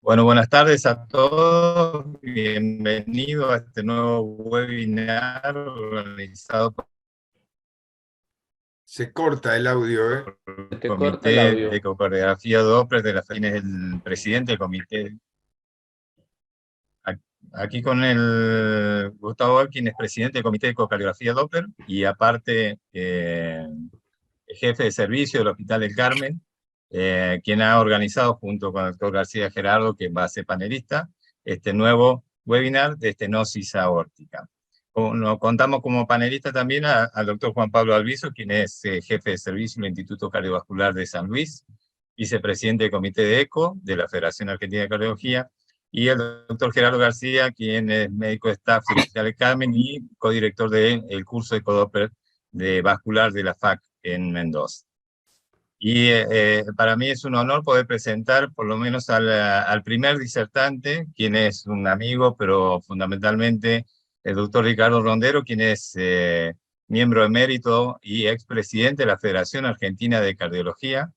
Bueno, buenas tardes a todos. Bienvenido a este nuevo webinar organizado por Se corta el audio, ¿eh? el Te corta el Comité audio. de Ecografía Doppler de la FAIN, es el presidente del comité. Aquí con el Gustavo Alkin, es presidente del Comité de Ecocardiografía Doppler y aparte jefe de servicio del Hospital del Carmen, quien ha organizado junto con el doctor García Gerardo, que va a ser panelista, este nuevo webinar de estenosis aórtica. Nos contamos como panelista también al doctor Juan Pablo Alviso, quien es jefe de servicio del Instituto Cardiovascular de San Luis, vicepresidente del Comité de ECO de la Federación Argentina de Cardiología, y el doctor Gerardo García, quien es médico de staff del Hospital del Carmen y codirector del curso de Ecodoppler de vascular de la FAC en Mendoza. Y para mí es un honor poder presentar por lo menos al primer disertante, quien es un amigo, pero fundamentalmente el doctor Ricardo Rondero, quien es miembro emérito y expresidente de la Federación Argentina de Cardiología.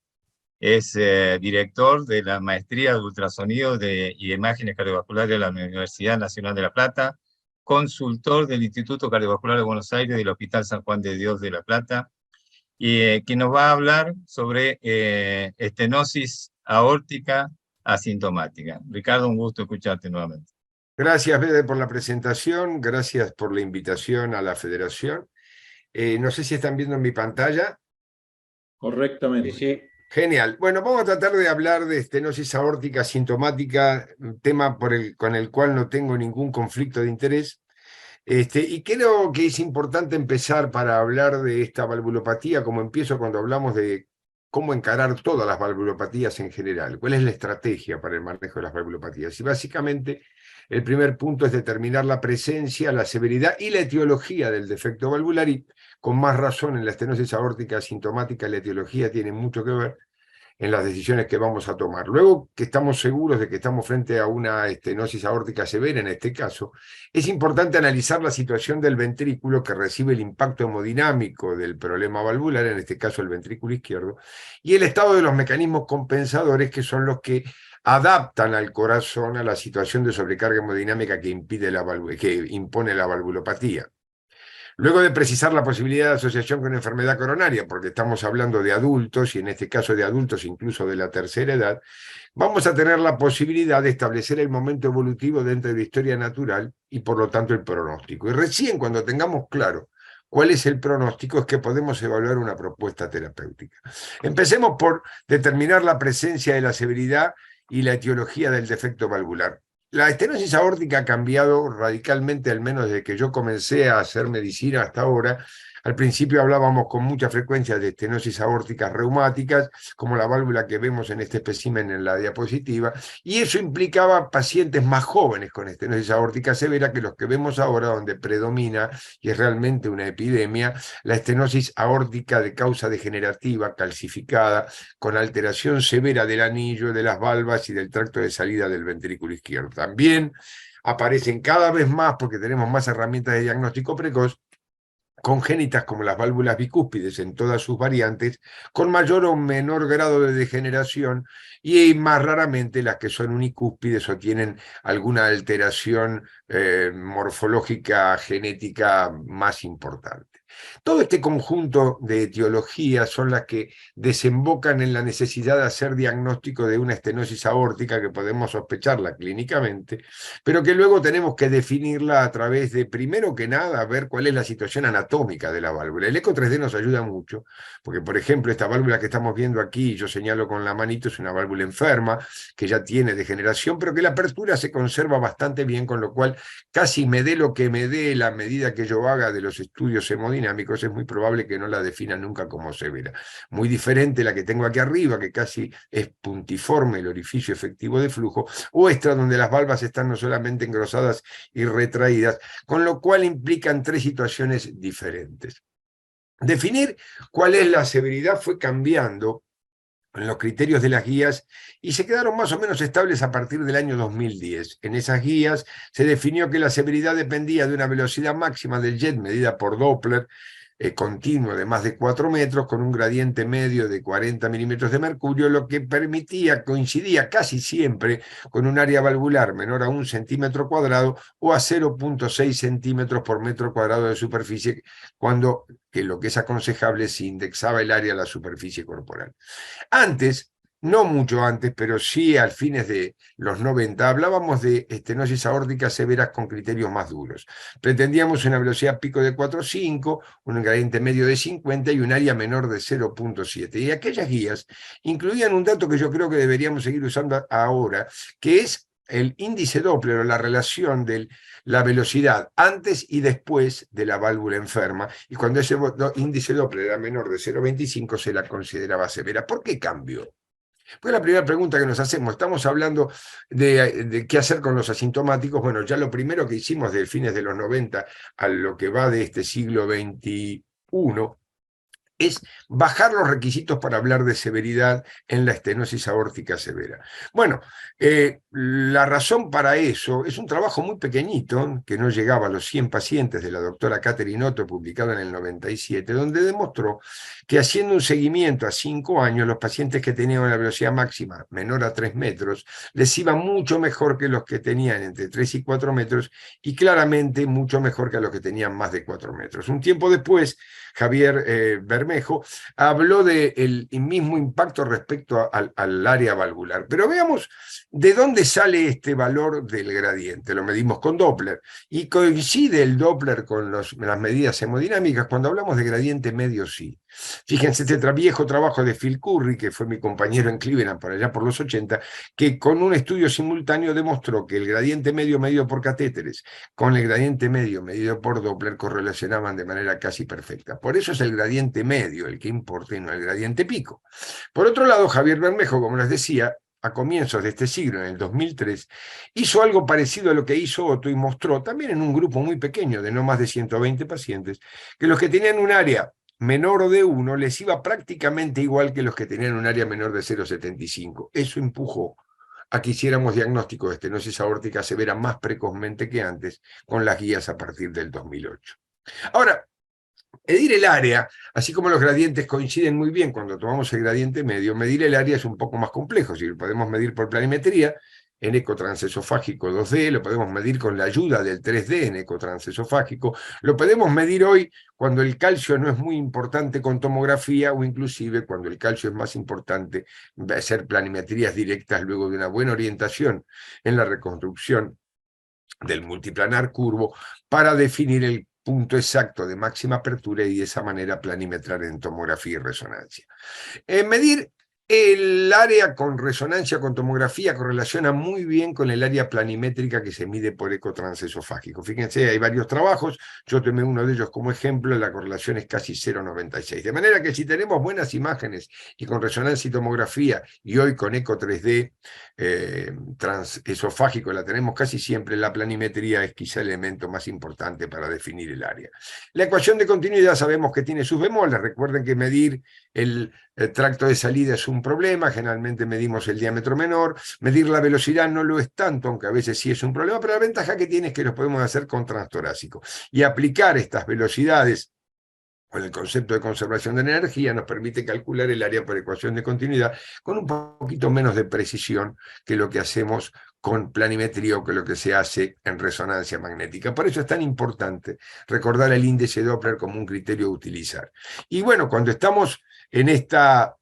Es director de la Maestría de Ultrasonido y Imágenes Cardiovasculares de la Universidad Nacional de La Plata, consultor del Instituto Cardiovascular de Buenos Aires del Hospital San Juan de Dios de La Plata, y que nos va a hablar sobre estenosis aórtica asintomática. Ricardo, un gusto escucharte nuevamente. Gracias, Bede, por la presentación, gracias por la invitación a la federación. No sé si están viendo en mi pantalla. Correctamente. Sí. Genial. Bueno, vamos a tratar de hablar de estenosis aórtica asintomática, un tema con el cual no tengo ningún conflicto de interés. Y creo que es importante empezar para hablar de esta valvulopatía, como empiezo cuando hablamos de cómo encarar todas las valvulopatías en general. ¿Cuál es la estrategia para el manejo de las valvulopatías? Y básicamente el primer punto es determinar la presencia, la severidad y la etiología del defecto valvular, y con más razón en la estenosis aórtica asintomática la etiología tiene mucho que ver en las decisiones que vamos a tomar. Luego que estamos seguros de que estamos frente a una estenosis aórtica severa, en este caso, es importante analizar la situación del ventrículo que recibe el impacto hemodinámico del problema valvular, en este caso el ventrículo izquierdo, y el estado de los mecanismos compensadores, que son los que adaptan al corazón a la situación de sobrecarga hemodinámica que impone la valvulopatía. Luego de precisar la posibilidad de asociación con enfermedad coronaria, porque estamos hablando de adultos, y en este caso de adultos incluso de la tercera edad, vamos a tener la posibilidad de establecer el momento evolutivo dentro de la historia natural y por lo tanto el pronóstico. Y recién cuando tengamos claro cuál es el pronóstico es que podemos evaluar una propuesta terapéutica. Empecemos por determinar la presencia de la severidad y la etiología del defecto valvular. La estenosis aórtica ha cambiado radicalmente, al menos desde que yo comencé a hacer medicina hasta ahora. Al principio hablábamos con mucha frecuencia de estenosis aórticas reumáticas, como la válvula que vemos en este espécimen en la diapositiva, y eso implicaba pacientes más jóvenes con estenosis aórtica severa que los que vemos ahora, donde predomina, y es realmente una epidemia, la estenosis aórtica de causa degenerativa, calcificada, con alteración severa del anillo, de las valvas y del tracto de salida del ventrículo izquierdo. También aparecen cada vez más, porque tenemos más herramientas de diagnóstico precoz, congénitas como las válvulas bicúspides en todas sus variantes, con mayor o menor grado de degeneración, y más raramente las que son unicúspides o tienen alguna alteración morfológica genética más importante. Todo este conjunto de etiologías son las que desembocan en la necesidad de hacer diagnóstico de una estenosis aórtica que podemos sospecharla clínicamente, pero que luego tenemos que definirla a través de, primero que nada, ver cuál es la situación anatómica de la válvula. El eco 3D nos ayuda mucho, porque por ejemplo esta válvula que estamos viendo aquí, yo señalo con la manito, es una válvula enferma, que ya tiene degeneración, pero que la apertura se conserva bastante bien, con lo cual casi me dé lo que me dé la medida que yo haga de los estudios hemodinámicos, es muy probable que no la defina nunca como severa. Muy diferente la que tengo aquí arriba, que casi es puntiforme el orificio efectivo de flujo, o esta donde las valvas están no solamente engrosadas y retraídas, con lo cual implican tres situaciones diferentes. Definir cuál es la severidad fue cambiando en los criterios de las guías y se quedaron más o menos estables a partir del año 2010. En esas guías se definió que la severidad dependía de una velocidad máxima del jet medida por Doppler, continuo de más de 4 metros, con un gradiente medio de 40 milímetros de mercurio, lo que coincidía casi siempre con un área valvular menor a 1 centímetro cuadrado o a 0,6 centímetros por metro cuadrado de superficie, cuando lo que es aconsejable se indexaba el área a la superficie corporal. Antes, no mucho antes, pero sí a fines de los 90, hablábamos de estenosis aórticas severas con criterios más duros. Pretendíamos una velocidad pico de 4,5, un gradiente medio de 50 y un área menor de 0,7. Y aquellas guías incluían un dato que yo creo que deberíamos seguir usando ahora, que es el índice Doppler, o la relación de la velocidad antes y después de la válvula enferma, y cuando ese índice Doppler era menor de 0,25 se la consideraba severa. ¿Por qué cambió? Pues la primera pregunta que nos hacemos, estamos hablando de qué hacer con los asintomáticos. Bueno, ya lo primero que hicimos de fines de los 90 a lo que va de este siglo XXI es bajar los requisitos para hablar de severidad en la estenosis aórtica severa. Bueno, la razón para eso es un trabajo muy pequeñito, que no llegaba a los 100 pacientes, de la doctora Catherine Otto, publicado en el 97, donde demostró que haciendo un seguimiento a 5 años, los pacientes que tenían una velocidad máxima menor a 3 metros, les iba mucho mejor que los que tenían entre 3 y 4 metros, y claramente mucho mejor que a los que tenían más de 4 metros. Un tiempo después, Javier Bermejo habló del mismo impacto respecto al área valvular. Pero veamos de dónde sale este valor del gradiente. Lo medimos con Doppler, y coincide el Doppler con las medidas hemodinámicas. Cuando hablamos de gradiente medio, sí. Fíjense, este viejo trabajo de Phil Curry, que fue mi compañero en Cleveland por allá por los 80, que con un estudio simultáneo demostró que el gradiente medio medido por catéteres con el gradiente medio medido por Doppler correlacionaban de manera casi perfecta. Por eso es el gradiente medio el que importa y no el gradiente pico. Por otro lado, Javier Bermejo, como les decía, a comienzos de este siglo, en el 2003, hizo algo parecido a lo que hizo Otto y mostró, también en un grupo muy pequeño de no más de 120 pacientes, que los que tenían un área menor de 1 les iba prácticamente igual que los que tenían un área menor de 0,75. Eso empujó a que hiciéramos diagnóstico de estenosis aórtica severa más precozmente que antes, con las guías a partir del 2008. Ahora, medir el área, así como los gradientes coinciden muy bien cuando tomamos el gradiente medio, medir el área es un poco más complejo. Si lo podemos medir por planimetría, en eco transesofágico 2D, lo podemos medir con la ayuda del 3D en eco transesofágico, lo podemos medir hoy cuando el calcio no es muy importante con tomografía, o inclusive cuando el calcio es más importante hacer planimetrías directas luego de una buena orientación en la reconstrucción del multiplanar curvo para definir el punto exacto de máxima apertura y de esa manera planimetrar en tomografía y resonancia. Medir el área con resonancia, con tomografía, correlaciona muy bien con el área planimétrica que se mide por eco transesofágico. Fíjense, hay varios trabajos, yo tomé uno de ellos como ejemplo, la correlación es casi 0,96. De manera que si tenemos buenas imágenes y con resonancia y tomografía, y hoy con eco 3D transesofágico la tenemos casi siempre, la planimetría es quizá el elemento más importante para definir el área. La ecuación de continuidad sabemos que tiene sus bemoles. Recuerden que medir el tracto de salida es un problema, generalmente medimos el diámetro menor. Medir la velocidad no lo es tanto, aunque a veces sí es un problema, pero la ventaja que tiene es que lo podemos hacer con transtorácico. Y aplicar estas velocidades con el concepto de conservación de energía nos permite calcular el área por ecuación de continuidad con un poquito menos de precisión que lo que hacemos con planimetría o que lo que se hace en resonancia magnética. Por eso es tan importante recordar el índice Doppler como un criterio a utilizar. Y bueno, cuando estamos en esta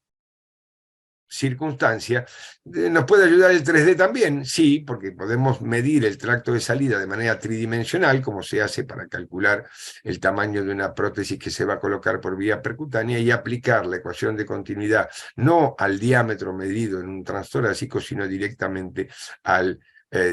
circunstancia, ¿nos puede ayudar el 3D también? Sí, porque podemos medir el tracto de salida de manera tridimensional, como se hace para calcular el tamaño de una prótesis que se va a colocar por vía percutánea, y aplicar la ecuación de continuidad no al diámetro medido en un transtorácico, sino directamente al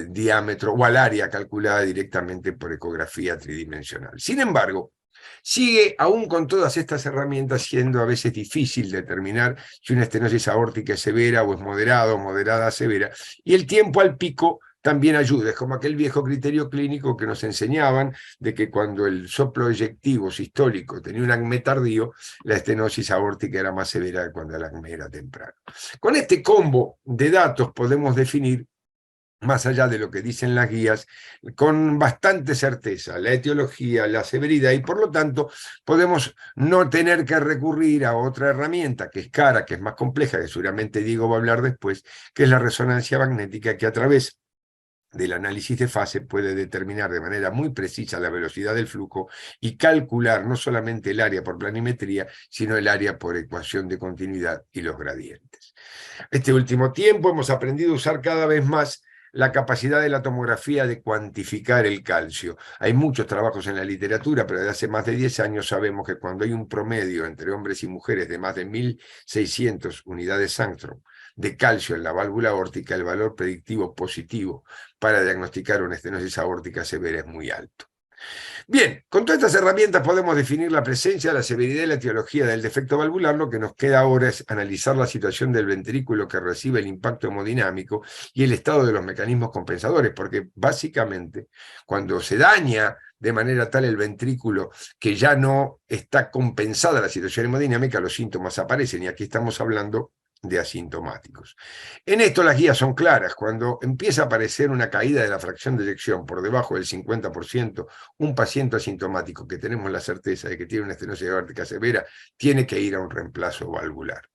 diámetro o al área calculada directamente por ecografía tridimensional. Sin embargo, sigue, aún con todas estas herramientas, siendo a veces difícil determinar si una estenosis aórtica es severa o es moderada o moderada a severa, y el tiempo al pico también ayuda. Es como aquel viejo criterio clínico que nos enseñaban de que cuando el soplo eyectivo sistólico tenía un acmé tardío, la estenosis aórtica era más severa que cuando el acmé era temprano. Con este combo de datos podemos definir más allá de lo que dicen las guías, con bastante certeza, la etiología, la severidad, y por lo tanto podemos no tener que recurrir a otra herramienta que es cara, que es más compleja, que seguramente Diego va a hablar después, que es la resonancia magnética, que a través del análisis de fase puede determinar de manera muy precisa la velocidad del flujo y calcular no solamente el área por planimetría, sino el área por ecuación de continuidad y los gradientes. Este último tiempo hemos aprendido a usar cada vez más la capacidad de la tomografía de cuantificar el calcio. Hay muchos trabajos en la literatura, pero desde hace más de 10 años sabemos que cuando hay un promedio entre hombres y mujeres de más de 1.600 unidades Armstrong de calcio en la válvula aórtica, el valor predictivo positivo para diagnosticar una estenosis aórtica severa es muy alto. Bien, con todas estas herramientas podemos definir la presencia, la severidad y la etiología del defecto valvular. Lo que nos queda ahora es analizar la situación del ventrículo que recibe el impacto hemodinámico y el estado de los mecanismos compensadores, porque básicamente cuando se daña de manera tal el ventrículo que ya no está compensada la situación hemodinámica, los síntomas aparecen, y aquí estamos hablando de asintomáticos. En esto las guías son claras. Cuando empieza a aparecer una caída de la fracción de eyección por debajo del 50%, un paciente asintomático que tenemos la certeza de que tiene una estenosis aórtica severa tiene que ir a un reemplazo valvular.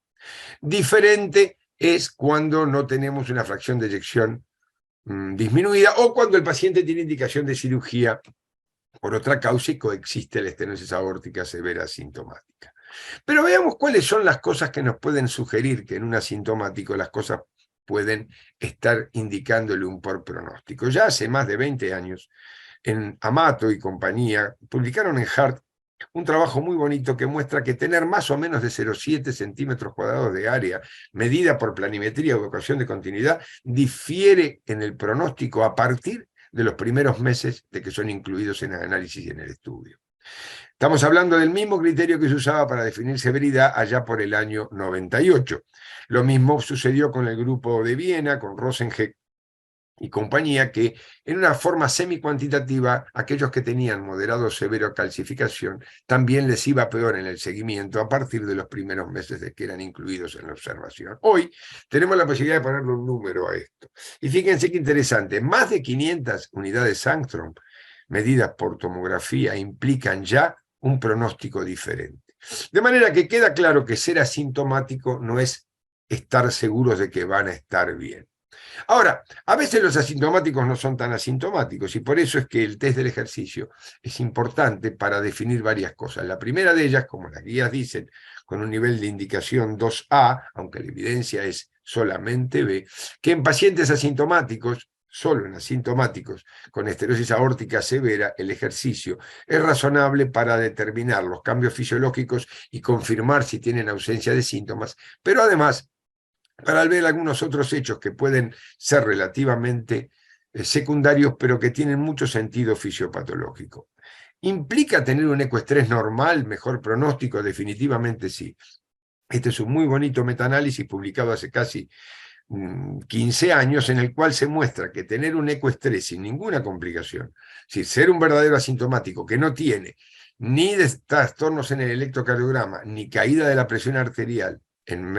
Diferente es cuando no tenemos una fracción de eyección disminuida, o cuando el paciente tiene indicación de cirugía por otra causa y coexiste la estenosis aórtica severa asintomática. Pero veamos cuáles son las cosas que nos pueden sugerir que en un asintomático las cosas pueden estar indicándole un poor pronóstico. Ya hace más de 20 años, en Amato y compañía, publicaron en Heart un trabajo muy bonito que muestra que tener más o menos de 0,7 centímetros cuadrados de área medida por planimetría o ecuación de continuidad difiere en el pronóstico a partir de los primeros meses de que son incluidos en el análisis y en el estudio. Estamos hablando del mismo criterio que se usaba para definir severidad allá por el año 98. Lo mismo sucedió con el grupo de Viena, con Rosenheck y compañía, que en una forma semi-cuantitativa, aquellos que tenían moderado o severo calcificación, también les iba peor en el seguimiento a partir de los primeros meses de que eran incluidos en la observación. Hoy tenemos la posibilidad de ponerle un número a esto. Y fíjense qué interesante, más de 500 unidades Armstrong medidas por tomografía implican ya un pronóstico diferente. De manera que queda claro que ser asintomático no es estar seguros de que van a estar bien. Ahora, a veces los asintomáticos no son tan asintomáticos, y por eso es que el test del ejercicio es importante para definir varias cosas. La primera de ellas, como las guías dicen, con un nivel de indicación 2A, aunque la evidencia es solamente B, que en pacientes asintomáticos, solo en asintomáticos con estenosis aórtica severa, el ejercicio es razonable para determinar los cambios fisiológicos y confirmar si tienen ausencia de síntomas, pero además para ver algunos otros hechos que pueden ser relativamente secundarios, pero que tienen mucho sentido fisiopatológico. ¿Implica tener un ecoestrés normal, mejor pronóstico? Definitivamente sí. Este es un muy bonito metaanálisis publicado hace casi 15 años, en el cual se muestra que tener un ecoestrés sin ninguna complicación, es decir, ser un verdadero asintomático que no tiene ni trastornos en el electrocardiograma, ni caída de la presión arterial, en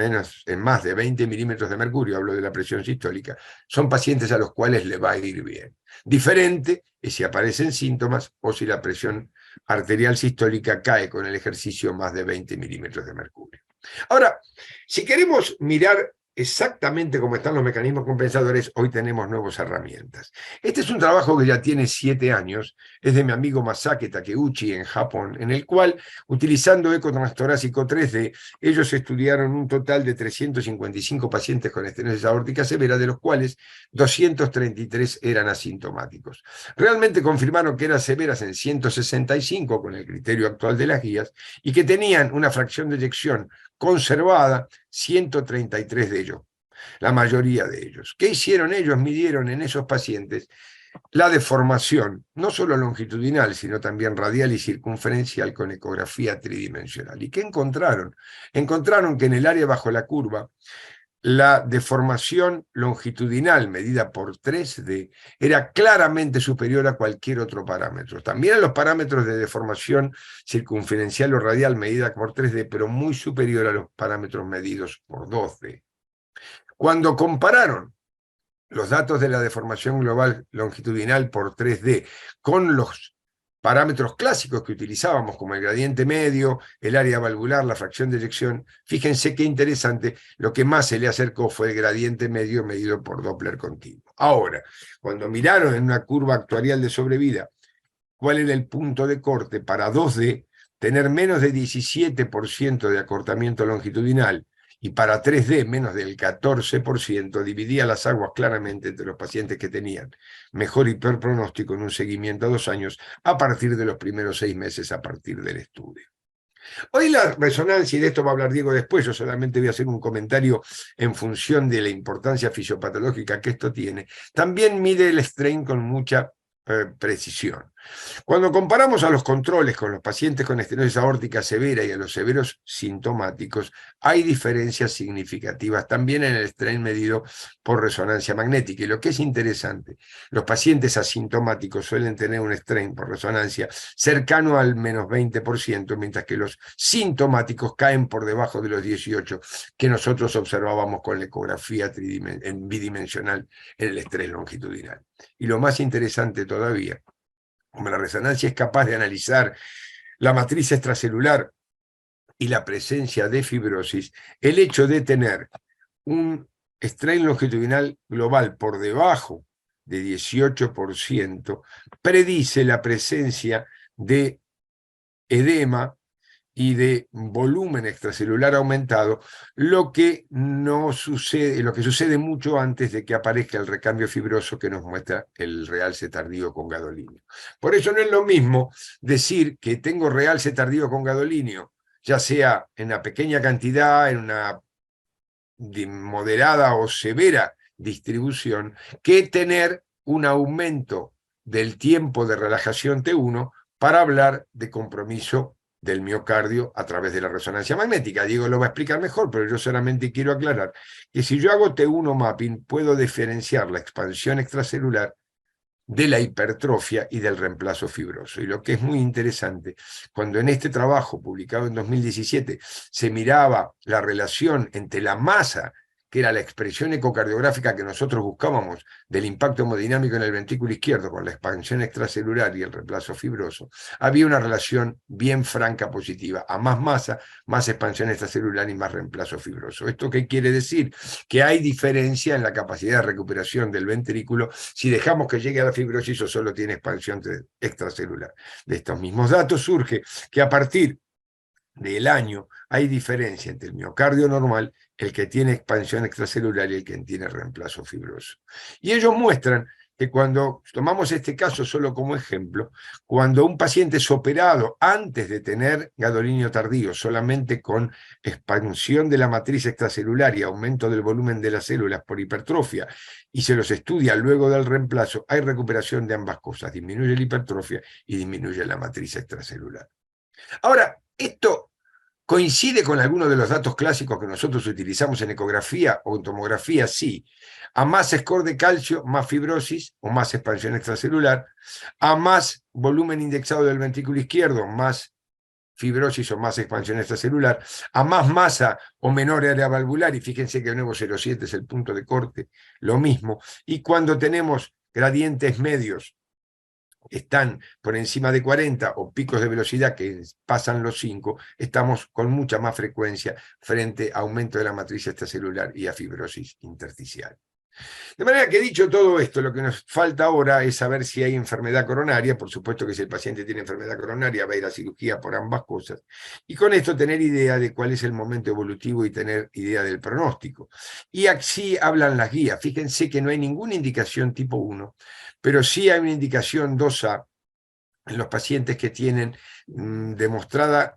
más de 20 milímetros de mercurio, hablo de la presión sistólica, son pacientes a los cuales le va a ir bien. Diferente es si aparecen síntomas o si la presión arterial sistólica cae con el ejercicio más de 20 milímetros de mercurio. Ahora, si queremos mirar exactamente cómo están los mecanismos compensadores, hoy tenemos nuevas herramientas. Este es un trabajo que ya tiene 7 años, es de mi amigo Masaki Takeuchi en Japón, en el cual, utilizando eco transtorácico 3D, ellos estudiaron un total de 355 pacientes con estenosis aórtica severa, de los cuales 233 eran asintomáticos. Realmente confirmaron que eran severas en 165 con el criterio actual de las guías y que tenían una fracción de eyección conservada, 133 de ellos, la mayoría de ellos. ¿Qué hicieron ellos? Midieron en esos pacientes la deformación, no solo longitudinal, sino también radial y circunferencial con ecografía tridimensional. ¿Y qué encontraron? Encontraron que en el área bajo la curva, la deformación longitudinal medida por 3D era claramente superior a cualquier otro parámetro. También a los parámetros de deformación circunferencial o radial medida por 3D, pero muy superior a los parámetros medidos por 2D. Cuando compararon los datos de la deformación global longitudinal por 3D con los parámetros clásicos que utilizábamos, como el gradiente medio, el área valvular, la fracción de eyección, fíjense qué interesante, lo que más se le acercó fue el gradiente medio medido por Doppler continuo. Ahora, cuando miraron en una curva actuarial de sobrevida cuál era el punto de corte para 2D, tener menos de 17% de acortamiento longitudinal y para 3D menos del 14%, dividía las aguas claramente entre los pacientes que tenían mejor y peor pronóstico en un seguimiento a 2 años a partir de los primeros 6 meses a partir del estudio. Hoy la resonancia, y de esto va a hablar Diego después, yo solamente voy a hacer un comentario en función de la importancia fisiopatológica que esto tiene, también mide el strain con mucha precisión. Cuando comparamos a los controles con los pacientes con estenosis aórtica severa y a los severos sintomáticos, hay diferencias significativas también en el strain medido por resonancia magnética. Y lo que es interesante, los pacientes asintomáticos suelen tener un strain por resonancia cercano al menos 20%, mientras que los sintomáticos caen por debajo de los 18% que nosotros observábamos con la ecografía bidimensional en el estrés longitudinal. Y lo más interesante todavía, como la resonancia es capaz de analizar la matriz extracelular y la presencia de fibrosis, el hecho de tener un strain longitudinal global por debajo de 18% predice la presencia de edema y de volumen extracelular aumentado, lo que sucede mucho antes de que aparezca el recambio fibroso que nos muestra el realce tardío con gadolinio. Por eso no es lo mismo decir que tengo realce tardío con gadolinio, ya sea en una pequeña cantidad, en una moderada o severa distribución, que tener un aumento del tiempo de relajación T1 para hablar de compromiso del miocardio a través de la resonancia magnética. Diego lo va a explicar mejor, pero yo solamente quiero aclarar que si yo hago T1 mapping, puedo diferenciar la expansión extracelular de la hipertrofia y del reemplazo fibroso. Y lo que es muy interesante, cuando en este trabajo, publicado en 2017, se miraba la relación entre la masa, que era la expresión ecocardiográfica que nosotros buscábamos del impacto hemodinámico en el ventrículo izquierdo con la expansión extracelular y el reemplazo fibroso, había una relación bien franca positiva. A más masa, más expansión extracelular y más reemplazo fibroso. ¿Esto qué quiere decir? Que hay diferencia en la capacidad de recuperación del ventrículo si dejamos que llegue a la fibrosis o solo tiene expansión extracelular. De estos mismos datos surge que a partir del año hay diferencia entre el miocardio normal, el que tiene expansión extracelular y el que tiene reemplazo fibroso. Y ellos muestran que cuando tomamos este caso solo como ejemplo, cuando un paciente es operado antes de tener gadolinio tardío, solamente con expansión de la matriz extracelular y aumento del volumen de las células por hipertrofia, y se los estudia luego del reemplazo, hay recuperación de ambas cosas, disminuye la hipertrofia y disminuye la matriz extracelular. Ahora, esto coincide con algunos de los datos clásicos que nosotros utilizamos en ecografía o en tomografía, sí. A más score de calcio, más fibrosis o más expansión extracelular. A más volumen indexado del ventrículo izquierdo, más fibrosis o más expansión extracelular. A más masa o menor área valvular, y fíjense que de nuevo 0,7 es el punto de corte, lo mismo. Y cuando tenemos gradientes medios, están por encima de 40 o picos de velocidad que pasan los 5, estamos con mucha más frecuencia frente a aumento de la matriz extracelular y a fibrosis intersticial. De manera que dicho todo esto, lo que nos falta ahora es saber si hay enfermedad coronaria. Por supuesto que si el paciente tiene enfermedad coronaria va a ir a cirugía por ambas cosas. Y con esto tener idea de cuál es el momento evolutivo y tener idea del pronóstico. Y así hablan las guías. Fíjense que no hay ninguna indicación tipo 1, pero sí hay una indicación 2A en los pacientes que tienen demostrada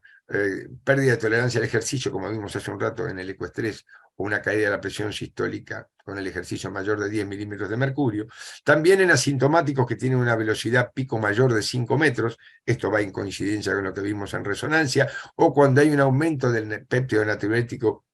pérdida de tolerancia al ejercicio, como vimos hace un rato en el ecoestrés, o una caída de la presión sistólica con el ejercicio mayor de 10 milímetros de mercurio. También en asintomáticos que tienen una velocidad pico mayor de 5 metros, esto va en coincidencia con lo que vimos en resonancia, o cuando hay un aumento del péptido natriurético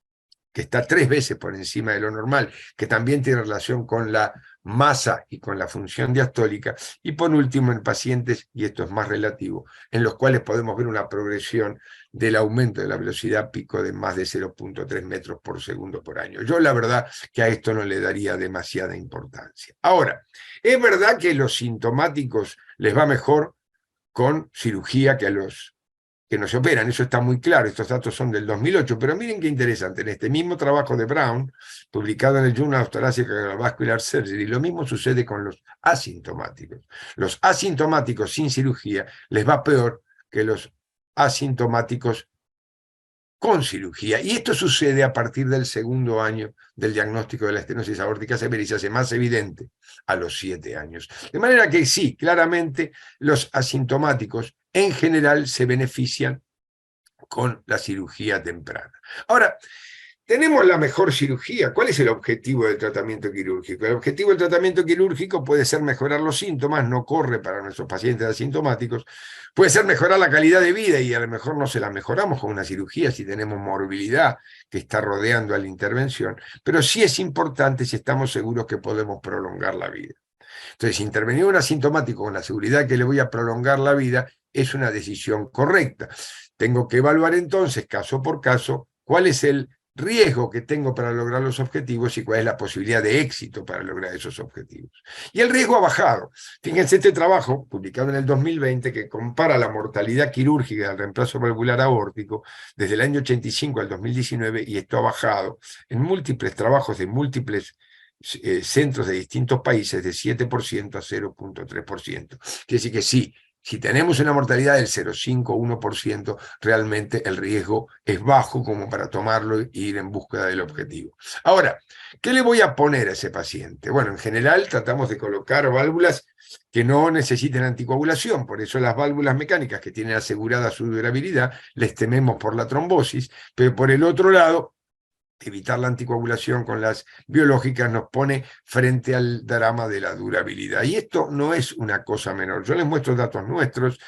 que está 3 veces por encima de lo normal, que también tiene relación con la masa y con la función diastólica, y por último en pacientes, y esto es más relativo, en los cuales podemos ver una progresión del aumento de la velocidad pico de más de 0,3 metros por segundo por año. Yo la verdad que a esto no le daría demasiada importancia. Ahora, es verdad que los sintomáticos les va mejor con cirugía que a los que no se operan, eso está muy claro, estos datos son del 2008, pero miren qué interesante, en este mismo trabajo de Brown, publicado en el Journal of Thoracic and Cardiovascular Surgery, lo mismo sucede con los asintomáticos. Los asintomáticos sin cirugía les va peor que los asintomáticos con cirugía. Y esto sucede a partir del segundo año del diagnóstico de la estenosis aórtica severa y se hace más evidente a los 7 años. De manera que sí, claramente los asintomáticos en general se benefician con la cirugía temprana. Ahora, tenemos la mejor cirugía. ¿Cuál es el objetivo del tratamiento quirúrgico? El objetivo del tratamiento quirúrgico puede ser mejorar los síntomas, no corre para nuestros pacientes asintomáticos, puede ser mejorar la calidad de vida y a lo mejor no se la mejoramos con una cirugía si tenemos morbilidad que está rodeando a la intervención, pero sí es importante si estamos seguros que podemos prolongar la vida. Entonces, intervenir un asintomático con la seguridad que le voy a prolongar la vida es una decisión correcta. Tengo que evaluar entonces, caso por caso, cuál es el riesgo que tengo para lograr los objetivos y cuál es la posibilidad de éxito para lograr esos objetivos. Y el riesgo ha bajado. Fíjense este trabajo, publicado en el 2020, que compara la mortalidad quirúrgica del reemplazo valvular aórtico desde el año 85 al 2019, y esto ha bajado en múltiples trabajos de múltiples centros de distintos países de 7% a 0,3%. Quiere decir que sí, si tenemos una mortalidad del 0,5 o 1%, realmente el riesgo es bajo como para tomarlo e ir en búsqueda del objetivo. Ahora, ¿qué le voy a poner a ese paciente? Bueno, en general tratamos de colocar válvulas que no necesiten anticoagulación, por eso las válvulas mecánicas que tienen asegurada su durabilidad, les tememos por la trombosis, pero por el otro lado, evitar la anticoagulación con las biológicas nos pone frente al drama de la durabilidad. Y esto no es una cosa menor. Yo les muestro datos nuestros,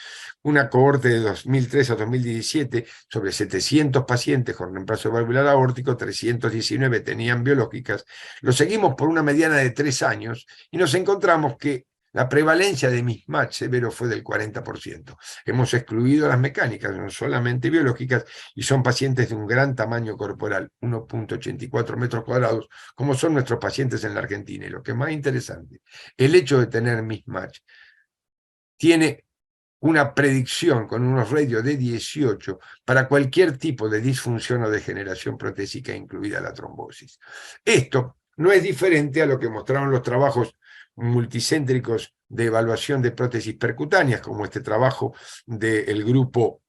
una cohorte de 2003 a 2017 sobre 700 pacientes con reemplazo valvular aórtico, 319 tenían biológicas. Lo seguimos por una mediana de 3 años y nos encontramos que la prevalencia de mismatch severo fue del 40%. Hemos excluido las mecánicas, no solamente biológicas, y son pacientes de un gran tamaño corporal, 1,84 metros cuadrados, como son nuestros pacientes en la Argentina. Y lo que es más interesante, el hecho de tener mismatch tiene una predicción con unos radios de 18 para cualquier tipo de disfunción o degeneración protésica, incluida la trombosis. Esto no es diferente a lo que mostraron los trabajos multicéntricos de evaluación de prótesis percutáneas, como este trabajo del grupo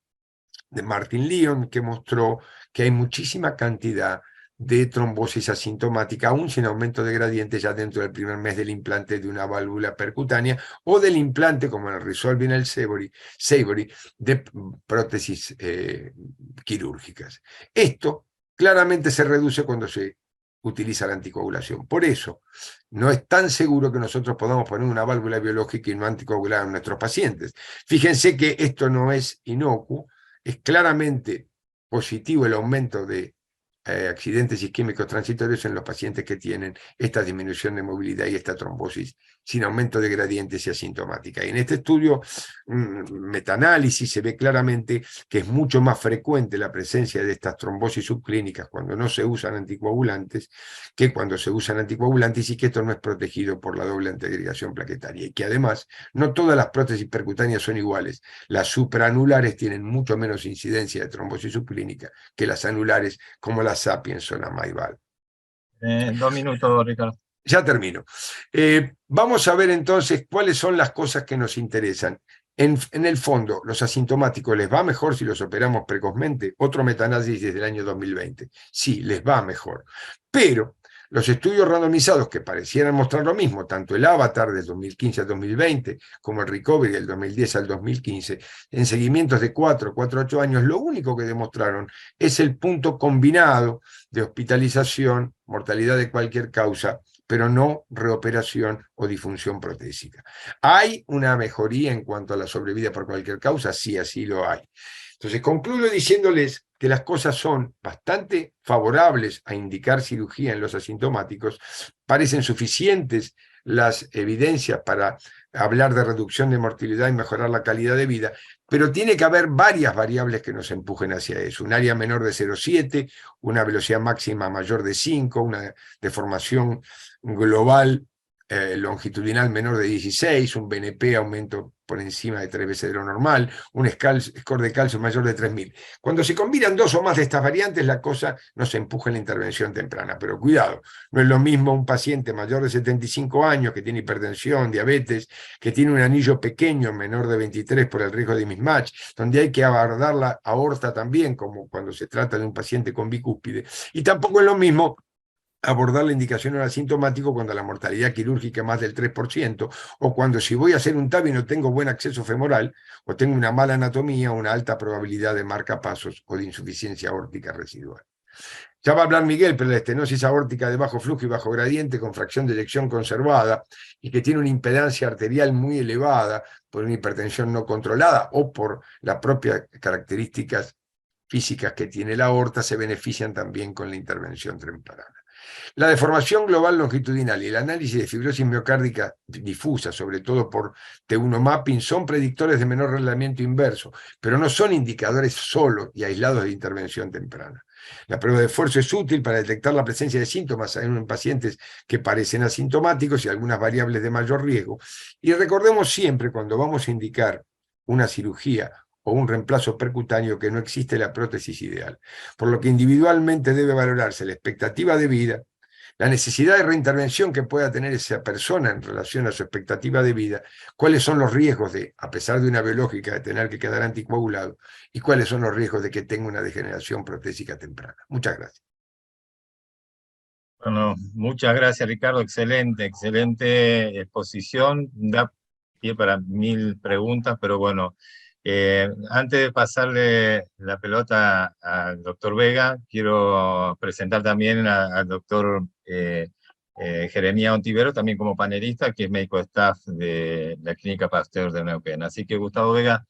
de Martin Lyon, que mostró que hay muchísima cantidad de trombosis asintomática, aún sin aumento de gradiente ya dentro del primer mes del implante de una válvula percutánea o del implante, como en el Resolve y en el Savory, de prótesis quirúrgicas. Esto claramente se reduce cuando se utiliza la anticoagulación. Por eso, no es tan seguro que nosotros podamos poner una válvula biológica y no anticoagular a nuestros pacientes. Fíjense que esto no es inocuo, es claramente positivo el aumento de accidentes isquémicos transitorios en los pacientes que tienen esta disminución de movilidad y esta trombosis sin aumento de gradientes y asintomática. Y en este estudio, metaanálisis, se ve claramente que es mucho más frecuente la presencia de estas trombosis subclínicas cuando no se usan anticoagulantes que cuando se usan anticoagulantes, y que esto no es protegido por la doble antiagregación plaquetaria. Y que además, no todas las prótesis percutáneas son iguales. Las supranulares tienen mucho menos incidencia de trombosis subclínica que las anulares, como las Sapiens o la Mayval. 2 minutos, Ricardo. Ya termino. Vamos a ver entonces cuáles son las cosas que nos interesan. En el fondo, los asintomáticos les va mejor si los operamos precozmente. Otro metaanálisis desde el año 2020. Sí, les va mejor. Pero los estudios randomizados que parecieran mostrar lo mismo, tanto el Avatar del 2015 al 2020 como el Recovery del 2010 al 2015, en seguimientos de 4 a 8 años, lo único que demostraron es el punto combinado de hospitalización, mortalidad de cualquier causa, pero no reoperación o disfunción protésica. ¿Hay una mejoría en cuanto a la sobrevida por cualquier causa? Sí, así lo hay. Entonces concluyo diciéndoles que las cosas son bastante favorables a indicar cirugía en los asintomáticos, parecen suficientes las evidencias para hablar de reducción de mortalidad y mejorar la calidad de vida, pero tiene que haber varias variables que nos empujen hacia eso. Un área menor de 0,7, una velocidad máxima mayor de 5, una deformación global longitudinal menor de 16, un BNP aumento por encima de 3 veces de lo normal, un score de calcio mayor de 3000. Cuando se combinan 2 o más de estas variantes, la cosa nos empuja en la intervención temprana. Pero cuidado, no es lo mismo un paciente mayor de 75 años que tiene hipertensión, diabetes, que tiene un anillo pequeño, menor de 23 por el riesgo de mismatch, donde hay que abordar la aorta también, como cuando se trata de un paciente con bicúspide. Y tampoco es lo mismo abordar la indicación oral asintomático cuando la mortalidad quirúrgica es más del 3%, o cuando si voy a hacer un TAVI no tengo buen acceso femoral, o tengo una mala anatomía, una alta probabilidad de marcapasos o de insuficiencia aórtica residual. Ya va a hablar Miguel, pero la estenosis aórtica de bajo flujo y bajo gradiente con fracción de eyección conservada y que tiene una impedancia arterial muy elevada por una hipertensión no controlada o por las propias características físicas que tiene la aorta, se benefician también con la intervención temprana. La deformación global longitudinal y el análisis de fibrosis miocárdica difusa, sobre todo por T1 mapping, son predictores de menor relamiento inverso, pero no son indicadores solos y aislados de intervención temprana. La prueba de esfuerzo es útil para detectar la presencia de síntomas en pacientes que parecen asintomáticos y algunas variables de mayor riesgo. Y recordemos siempre, cuando vamos a indicar una cirugía o un reemplazo percutáneo, que no existe la prótesis ideal, por lo que individualmente debe valorarse la expectativa de vida, la necesidad de reintervención que pueda tener esa persona en relación a su expectativa de vida, cuáles son los riesgos de, a pesar de una biológica, de tener que quedar anticoagulado, y cuáles son los riesgos de que tenga una degeneración protésica temprana. Muchas gracias. Bueno, muchas gracias, Ricardo. Excelente exposición. Da pie para 1000 preguntas, pero bueno, antes de pasarle la pelota al doctor Vega, quiero presentar también al doctor Jeremías Ontivero, también como panelista, que es médico staff de la Clínica Pasteur de Neuquén. Así que, Gustavo Vega,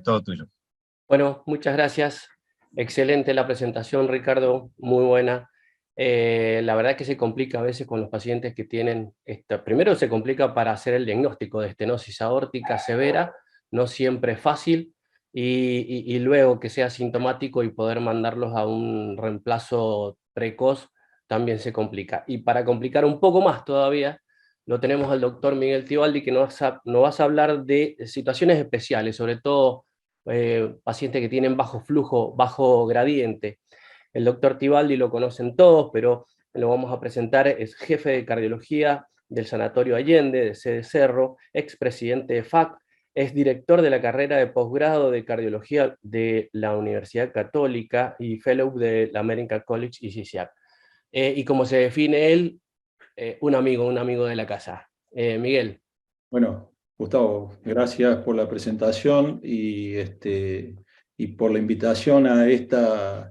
todo tuyo. Bueno, muchas gracias. Excelente la presentación, Ricardo, muy buena. La verdad que se complica a veces con los pacientes que tienen, primero se complica para hacer el diagnóstico de estenosis aórtica severa, no siempre es fácil, y luego que sea sintomático y poder mandarlos a un reemplazo precoz también se complica. Y para complicar un poco más todavía, lo tenemos al doctor Miguel Tibaldi, que nos vas a hablar de situaciones especiales, sobre todo pacientes que tienen bajo flujo, bajo gradiente. El doctor Tibaldi lo conocen todos, pero lo vamos a presentar, es jefe de cardiología del Sanatorio Allende, de sede Cerro, expresidente de FAC, es director de la carrera de posgrado de cardiología de la Universidad Católica y fellow de la American College y CICIAC. Y como se define él, un amigo de la casa. Miguel. Bueno, Gustavo, gracias por la presentación y por la invitación a este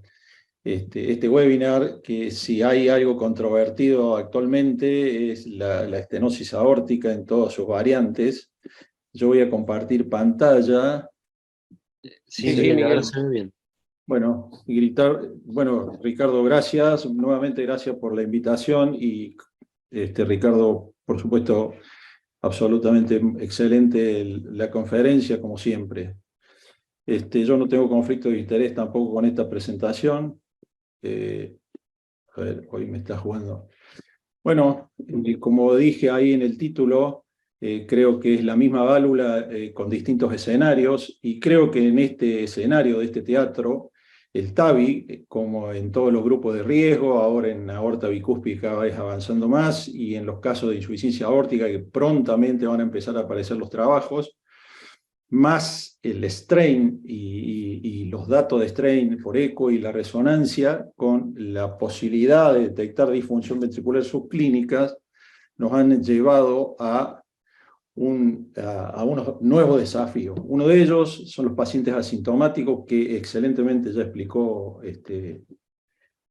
webinar, que si hay algo controvertido actualmente es la estenosis aórtica en todas sus variantes. Yo voy a compartir pantalla. Sí, Miguel. Se ve bien. Bueno, Ricardo, gracias. Nuevamente gracias por la invitación y Ricardo, por supuesto, absolutamente excelente la conferencia, como siempre. Yo no tengo conflicto de interés tampoco con esta presentación. A ver, hoy me está jugando. Bueno, como dije ahí en el título, creo que es la misma válvula con distintos escenarios, y creo que en este escenario de este teatro, el TAVI, como en todos los grupos de riesgo, ahora en aorta bicúspide cada vez avanzando más, y en los casos de insuficiencia aórtica que prontamente van a empezar a aparecer los trabajos, más el strain y los datos de strain por eco y la resonancia, con la posibilidad de detectar disfunción ventricular subclínicas, nos han llevado a unos nuevos desafíos. Uno de ellos son los pacientes asintomáticos, que excelentemente ya explicó el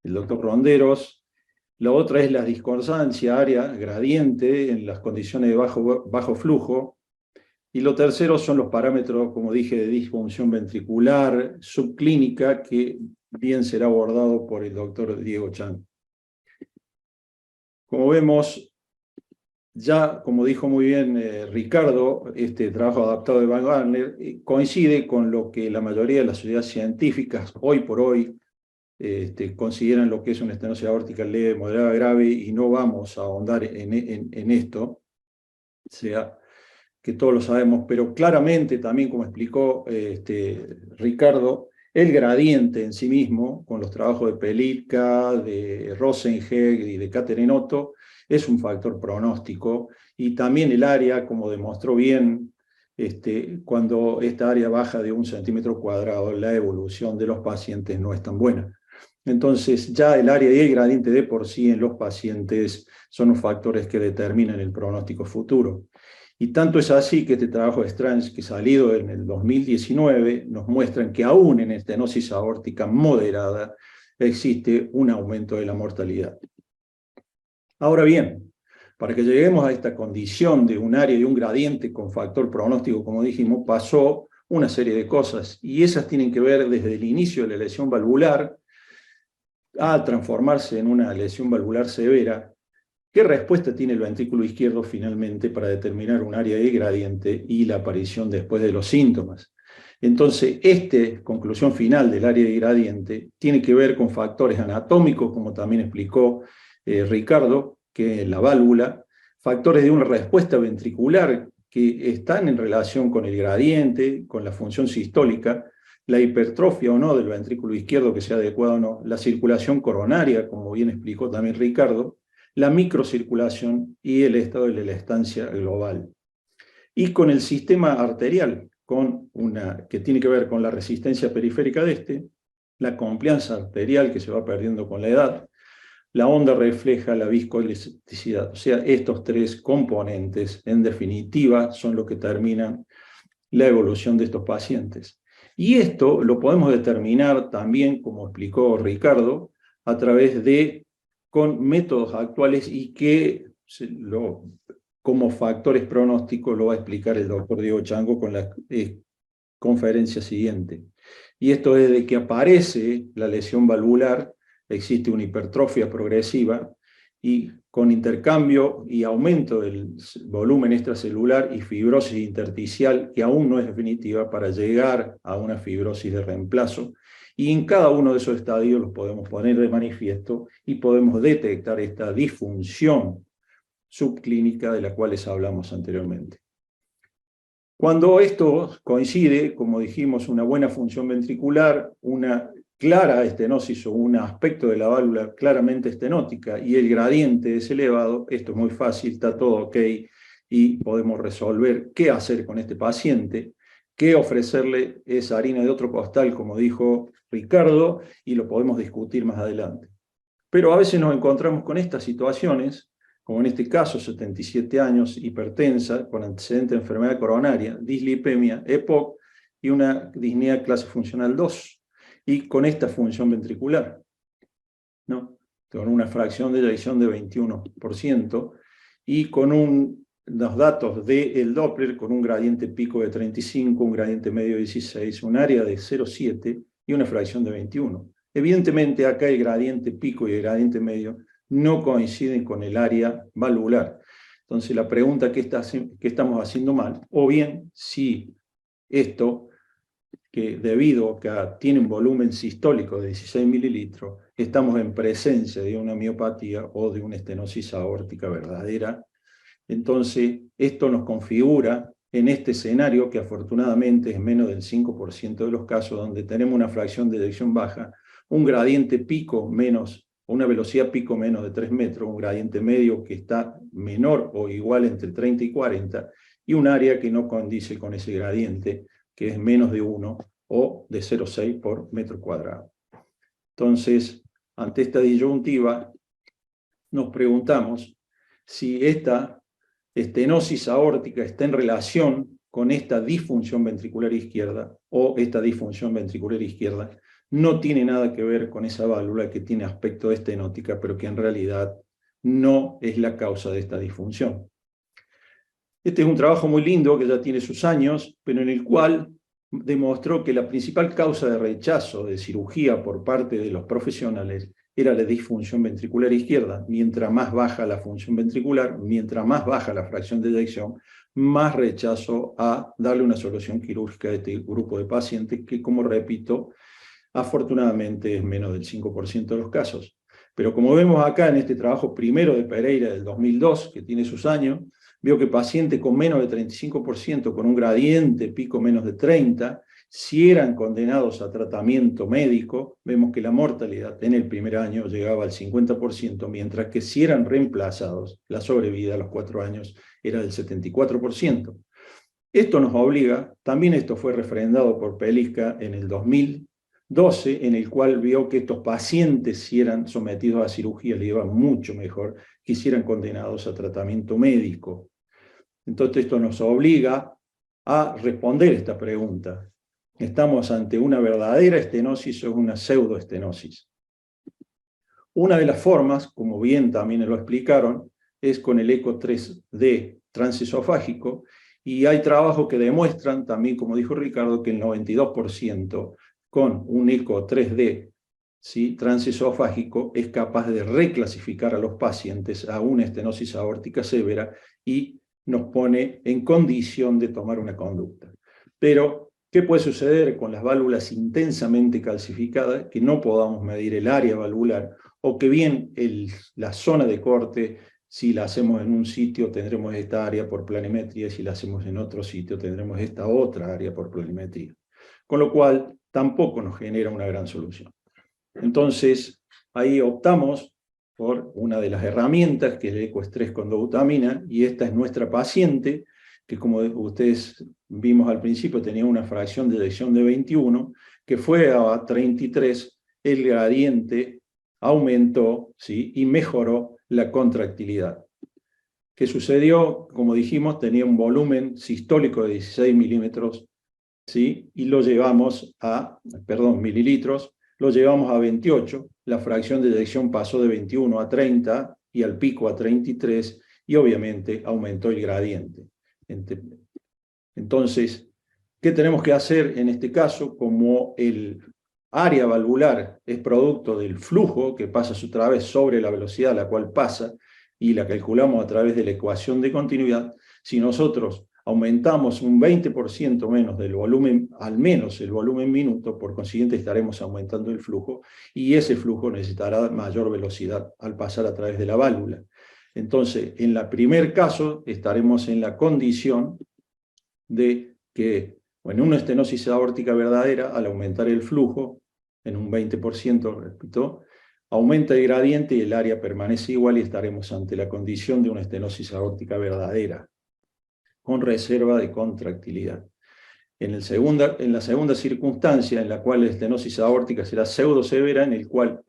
doctor Ronderos. La otra es la discordancia área gradiente en las condiciones de bajo flujo. Y lo tercero son los parámetros, como dije, de disfunción ventricular subclínica, que bien será abordado por el doctor Diego Chan. Como vemos, ya, como dijo muy bien Ricardo, este trabajo adaptado de Van Gardner coincide con lo que la mayoría de las sociedades científicas hoy por hoy consideran lo que es una estenosis aórtica leve, moderada, grave, y no vamos a ahondar en esto, o sea, que todos lo sabemos, pero claramente también, como explicó Ricardo, el gradiente en sí mismo, con los trabajos de Pelitka, de Rosengeg y de Catherine Otto, es un factor pronóstico, y también el área, como demostró bien, cuando esta área baja de 1 centímetro cuadrado, la evolución de los pacientes no es tan buena. Entonces, ya el área y el gradiente de por sí en los pacientes son los factores que determinan el pronóstico futuro. Y tanto es así que este trabajo de Strange, que salido en el 2019, nos muestran que aún en estenosis aórtica moderada existe un aumento de la mortalidad. Ahora bien, para que lleguemos a esta condición de un área y un gradiente con factor pronóstico, como dijimos, pasó una serie de cosas, y esas tienen que ver desde el inicio de la lesión valvular a transformarse en una lesión valvular severa. ¿Qué respuesta tiene el ventrículo izquierdo finalmente para determinar un área de gradiente y la aparición después de los síntomas? Entonces, conclusión final del área de gradiente tiene que ver con factores anatómicos, como también explicó Ricardo, que la válvula, factores de una respuesta ventricular que están en relación con el gradiente, con la función sistólica, la hipertrofia o no del ventrículo izquierdo, que sea adecuada o no, la circulación coronaria, como bien explicó también Ricardo, la microcirculación y el estado de la estancia global. Y con el sistema arterial, que tiene que ver con la resistencia periférica de la compliance arterial que se va perdiendo con la edad, la onda refleja, la viscoelasticidad. O sea, estos tres componentes, en definitiva, son lo que determinan la evolución de estos pacientes. Y esto lo podemos determinar también, como explicó Ricardo, a través con métodos actuales, y que como factores pronósticos lo va a explicar el doctor Diego Chango con la conferencia siguiente. Y esto es de que aparece la lesión valvular, existe una hipertrofia progresiva, y con intercambio y aumento del volumen extracelular y fibrosis intersticial, que aún no es definitiva, para llegar a una fibrosis de reemplazo. Y en cada uno de esos estadios los podemos poner de manifiesto y podemos detectar esta disfunción subclínica de la cual les hablamos anteriormente. Cuando esto coincide, como dijimos, una buena función ventricular, una clara estenosis o un aspecto de la válvula claramente estenótica, y el gradiente es elevado, esto es muy fácil, está todo ok, y podemos resolver qué hacer con este paciente, qué ofrecerle esa harina de otro costal, como dijo Ricardo, y lo podemos discutir más adelante. Pero a veces nos encontramos con estas situaciones, como en este caso, 77 años, hipertensa, con antecedente de enfermedad coronaria, dislipemia, EPOC y una disnea clase funcional 2, y con esta función ventricular, ¿no? Con una fracción de eyección de 21%, y con los datos del Doppler con un gradiente pico de 35, un gradiente medio de 16, un área de 0,7 y una fracción de 21. Evidentemente acá el gradiente pico y el gradiente medio no coinciden con el área valvular. Entonces la pregunta, ¿qué estamos haciendo mal? O bien, si esto, que debido a que tiene un volumen sistólico de 16 mililitros, estamos en presencia de una miopatía o de una estenosis aórtica verdadera. Entonces, esto nos configura en este escenario, que afortunadamente es menos del 5% de los casos, donde tenemos una fracción de eyección baja, un gradiente pico menos, una velocidad pico menos de 3 metros, un gradiente medio que está menor o igual entre 30 y 40, y un área que no condice con ese gradiente, que es menos de 1 o de 0,6 por metro cuadrado. Entonces, ante esta disyuntiva, nos preguntamos si esta estenosis aórtica está en relación con esta disfunción ventricular izquierda, o esta disfunción ventricular izquierda no tiene nada que ver con esa válvula que tiene aspecto de estenótica, pero que en realidad no es la causa de esta disfunción. Este es un trabajo muy lindo que ya tiene sus años, pero en el cual demostró que la principal causa de rechazo de cirugía por parte de los profesionales era la disfunción ventricular izquierda. Mientras más baja la función ventricular, mientras más baja la fracción de eyección, más rechazo a darle una solución quirúrgica a este grupo de pacientes, que, como repito, afortunadamente es menos del 5% de los casos. Pero como vemos acá en este trabajo primero de Pereira del 2002, que tiene sus años, veo que pacientes con menos de 35%, con un gradiente pico menos de 30, si eran condenados a tratamiento médico, vemos que la mortalidad en el primer año llegaba al 50%, mientras que si eran reemplazados, la sobrevida a los 4 años era del 74%. Esto nos obliga, también esto fue refrendado por Pelisca en el 2012, en el cual vio que estos pacientes, si eran sometidos a cirugía, le iba mucho mejor que si eran condenados a tratamiento médico. Entonces esto nos obliga a responder esta pregunta. ¿Estamos ante una verdadera estenosis o una pseudoestenosis? Una de las formas, como bien también lo explicaron, es con el eco 3D transesofágico, y hay trabajos que demuestran, también como dijo Ricardo, que el 92% con un eco 3D, ¿sí?, transesofágico es capaz de reclasificar a los pacientes a una estenosis aórtica severa y nos pone en condición de tomar una conducta. Pero, ¿qué puede suceder con las válvulas intensamente calcificadas? Que no podamos medir el área valvular, o que bien la zona de corte, si la hacemos en un sitio tendremos esta área por planimetría, y si la hacemos en otro sitio tendremos esta otra área por planimetría. Con lo cual, tampoco nos genera una gran solución. Entonces, ahí optamos por una de las herramientas, que es el ecoestrés con dobutamina, y esta es nuestra paciente, que como ustedes vimos al principio tenía una fracción de eyección de 21, que fue a 33, el gradiente aumentó, ¿sí?, y mejoró la contractilidad. ¿Qué sucedió? Como dijimos, tenía un volumen sistólico de 16 milímetros, ¿sí?, y lo llevamos a, mililitros, lo llevamos a 28, la fracción de eyección pasó de 21 a 30 y al pico a 33, y obviamente aumentó el gradiente. Entonces, ¿qué tenemos que hacer en este caso? Como el área valvular es producto del flujo que pasa a su través sobre la velocidad a la cual pasa, y la calculamos a través de la ecuación de continuidad, si nosotros aumentamos un 20% menos del volumen, al menos el volumen minuto, por consiguiente estaremos aumentando el flujo, y ese flujo necesitará mayor velocidad al pasar a través de la válvula. Entonces, en el primer caso, estaremos en la condición de que, en una estenosis aórtica verdadera, al aumentar el flujo, en un 20%, repito, aumenta el gradiente y el área permanece igual, y estaremos ante la condición de una estenosis aórtica verdadera, con reserva de contractilidad. En la segunda circunstancia, en la cual la estenosis aórtica será pseudosevera, en el cual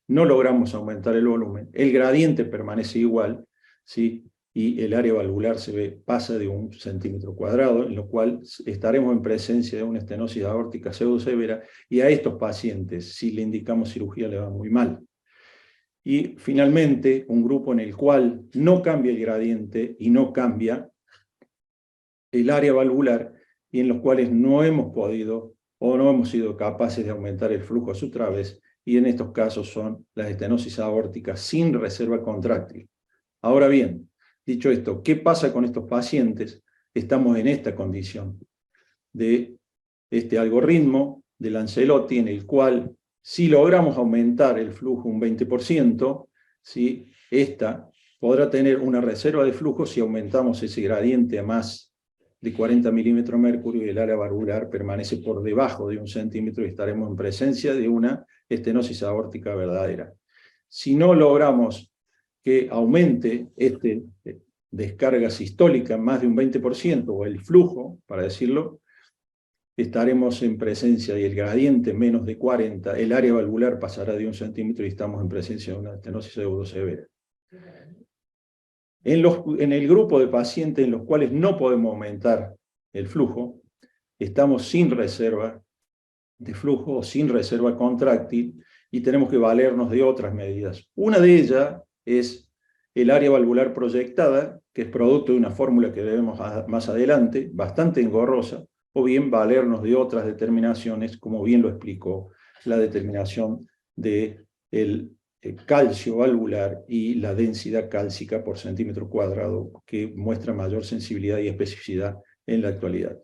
no logramos aumentar el volumen, el gradiente permanece igual, ¿sí?, y el área valvular pasa de 1 centímetro cuadrado, en lo cual estaremos en presencia de una estenosis aórtica pseudosevera, y a estos pacientes, si le indicamos cirugía, le va muy mal. Y finalmente, un grupo en el cual no cambia el gradiente y no cambia el área valvular, y en los cuales no hemos podido o no hemos sido capaces de aumentar el flujo a su través, y en estos casos son las estenosis aórticas sin reserva contráctil. Ahora bien, dicho esto, ¿qué pasa con estos pacientes? Estamos en esta condición de este algoritmo de Lancelotti, en el cual, si logramos aumentar el flujo un 20%, ¿sí?, esta podrá tener una reserva de flujo si aumentamos ese gradiente a más de 40 milímetros de mercurio, y el área valvular permanece por debajo de 1 centímetro, y estaremos en presencia de una estenosis aórtica verdadera. Si no logramos que aumente descarga sistólica en más de un 20%, o el flujo, para decirlo, estaremos en presencia de el gradiente menos de 40, el área valvular pasará de 1 centímetro, y estamos en presencia de una estenosis pseudosevera. En el grupo de pacientes en los cuales no podemos aumentar el flujo, estamos sin reserva de flujo o sin reserva contráctil, y tenemos que valernos de otras medidas. Una de ellas es el área valvular proyectada, que es producto de una fórmula que veremos más adelante, bastante engorrosa, o bien valernos de otras determinaciones, como bien lo explicó la determinación de el calcio valvular y la densidad cálcica por centímetro cuadrado, que muestra mayor sensibilidad y especificidad en la actualidad.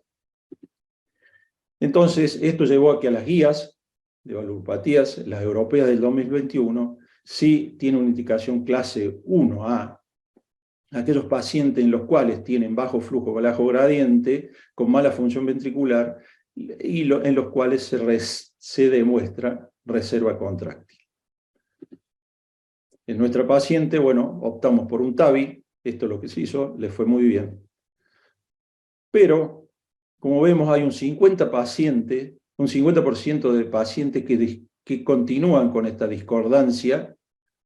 Entonces, esto llevó a que a las guías de valvulopatías, las europeas del 2021, sí tienen una indicación clase 1A, aquellos pacientes en los cuales tienen bajo flujo o bajo gradiente, con mala función ventricular, y en los cuales se demuestra reserva contráctil. En nuestra paciente, bueno, optamos por un TAVI, esto es lo que se hizo, le fue muy bien. Pero, como vemos, hay un 50% de pacientes que continúan con esta discordancia,